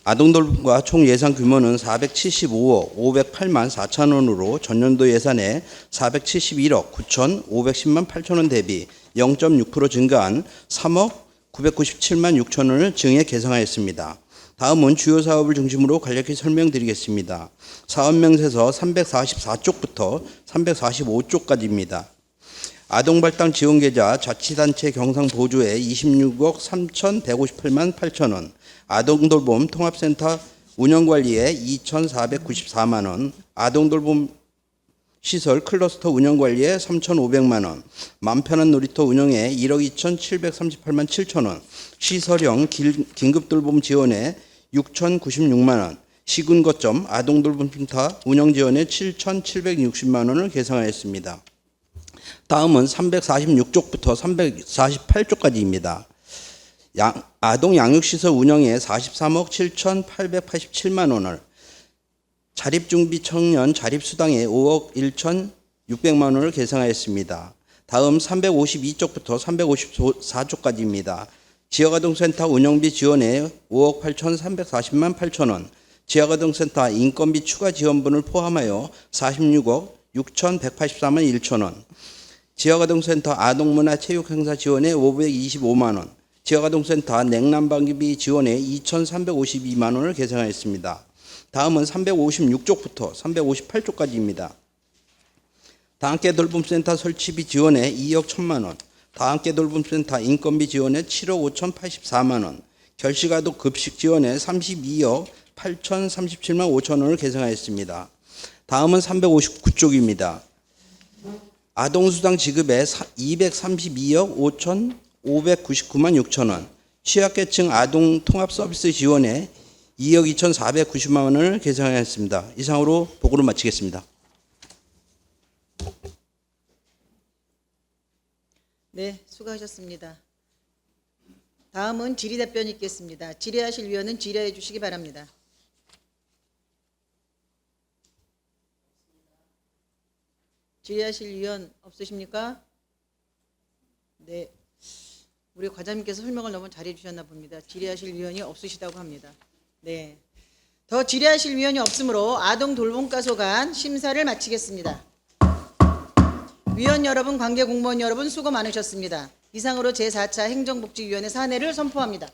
아동돌봄과 총 예산 규모는 475억 508만 4천 원으로 전년도 예산에 471억 9,510만 8천 원 대비 0.6% 증가한 3억 997만 6천 원을 증액 개성하였습니다. 다음은 주요 사업을 중심으로 간략히 설명드리겠습니다. 사업 명세서 344쪽부터 345쪽까지입니다. 아동발당 지원계좌 자치단체 경상보조회 26억 3,158만 8천 원, 아동돌봄 통합센터 운영관리에 2,494만 원, 아동돌봄 시설 클러스터 운영관리에 3,500만 원, 맘편한 놀이터 운영에 1억 2,738만 7천 원, 시설형 긴급돌봄 지원에 6,096만 원, 시군거점 아동돌봄센터 운영지원에 7,760만 원을 계상하였습니다. 다음은 346쪽부터 348쪽까지입니다. 아동양육시설 운영에 43억 7,887만 원을, 자립준비 청년 자립수당에 5억 1,600만 원을 계상하였습니다. 다음 352쪽부터 354쪽까지입니다. 지역아동센터 운영비 지원에 5억 8,340만 8천 원, 지역아동센터 인건비 추가 지원분을 포함하여 46억 6,184만 1천 원, 지역아동센터 아동문화체육행사 지원에 525만 원, 지역아동센터 냉난방비 지원에 2,352만 원을 계상하였습니다. 다음은 356쪽부터 358쪽까지입니다. 다함께 돌봄센터 설치비 지원에 2억 1천만 원, 다함께 돌봄센터 인건비 지원에 7억 5,084만 원, 결식아동 급식 지원에 32억 8,037만 5천 원을 계상하였습니다. 다음은 359쪽입니다. 아동수당 지급에 232억 5,599만 6천 원, 취약계층 아동 통합 서비스 지원에 2억 2,490만 원을 계상하였습니다. 이상으로 보고를 마치겠습니다. 네, 수고하셨습니다. 다음은 질의답변이 있겠습니다. 질의하실 위원은 질의해 주시기 바랍니다. 질의하실 위원 없으십니까? 네, 우리 과장님께서 설명을 너무 잘해 주셨나 봅니다. 질의하실 위원이 없으시다고 합니다. 네, 더 질의하실 위원이 없으므로 아동돌봄과 소관 심사를 마치겠습니다. 위원 여러분, 관계 공무원 여러분 수고 많으셨습니다. 이상으로 제4차 행정복지위원회 사내를 선포합니다.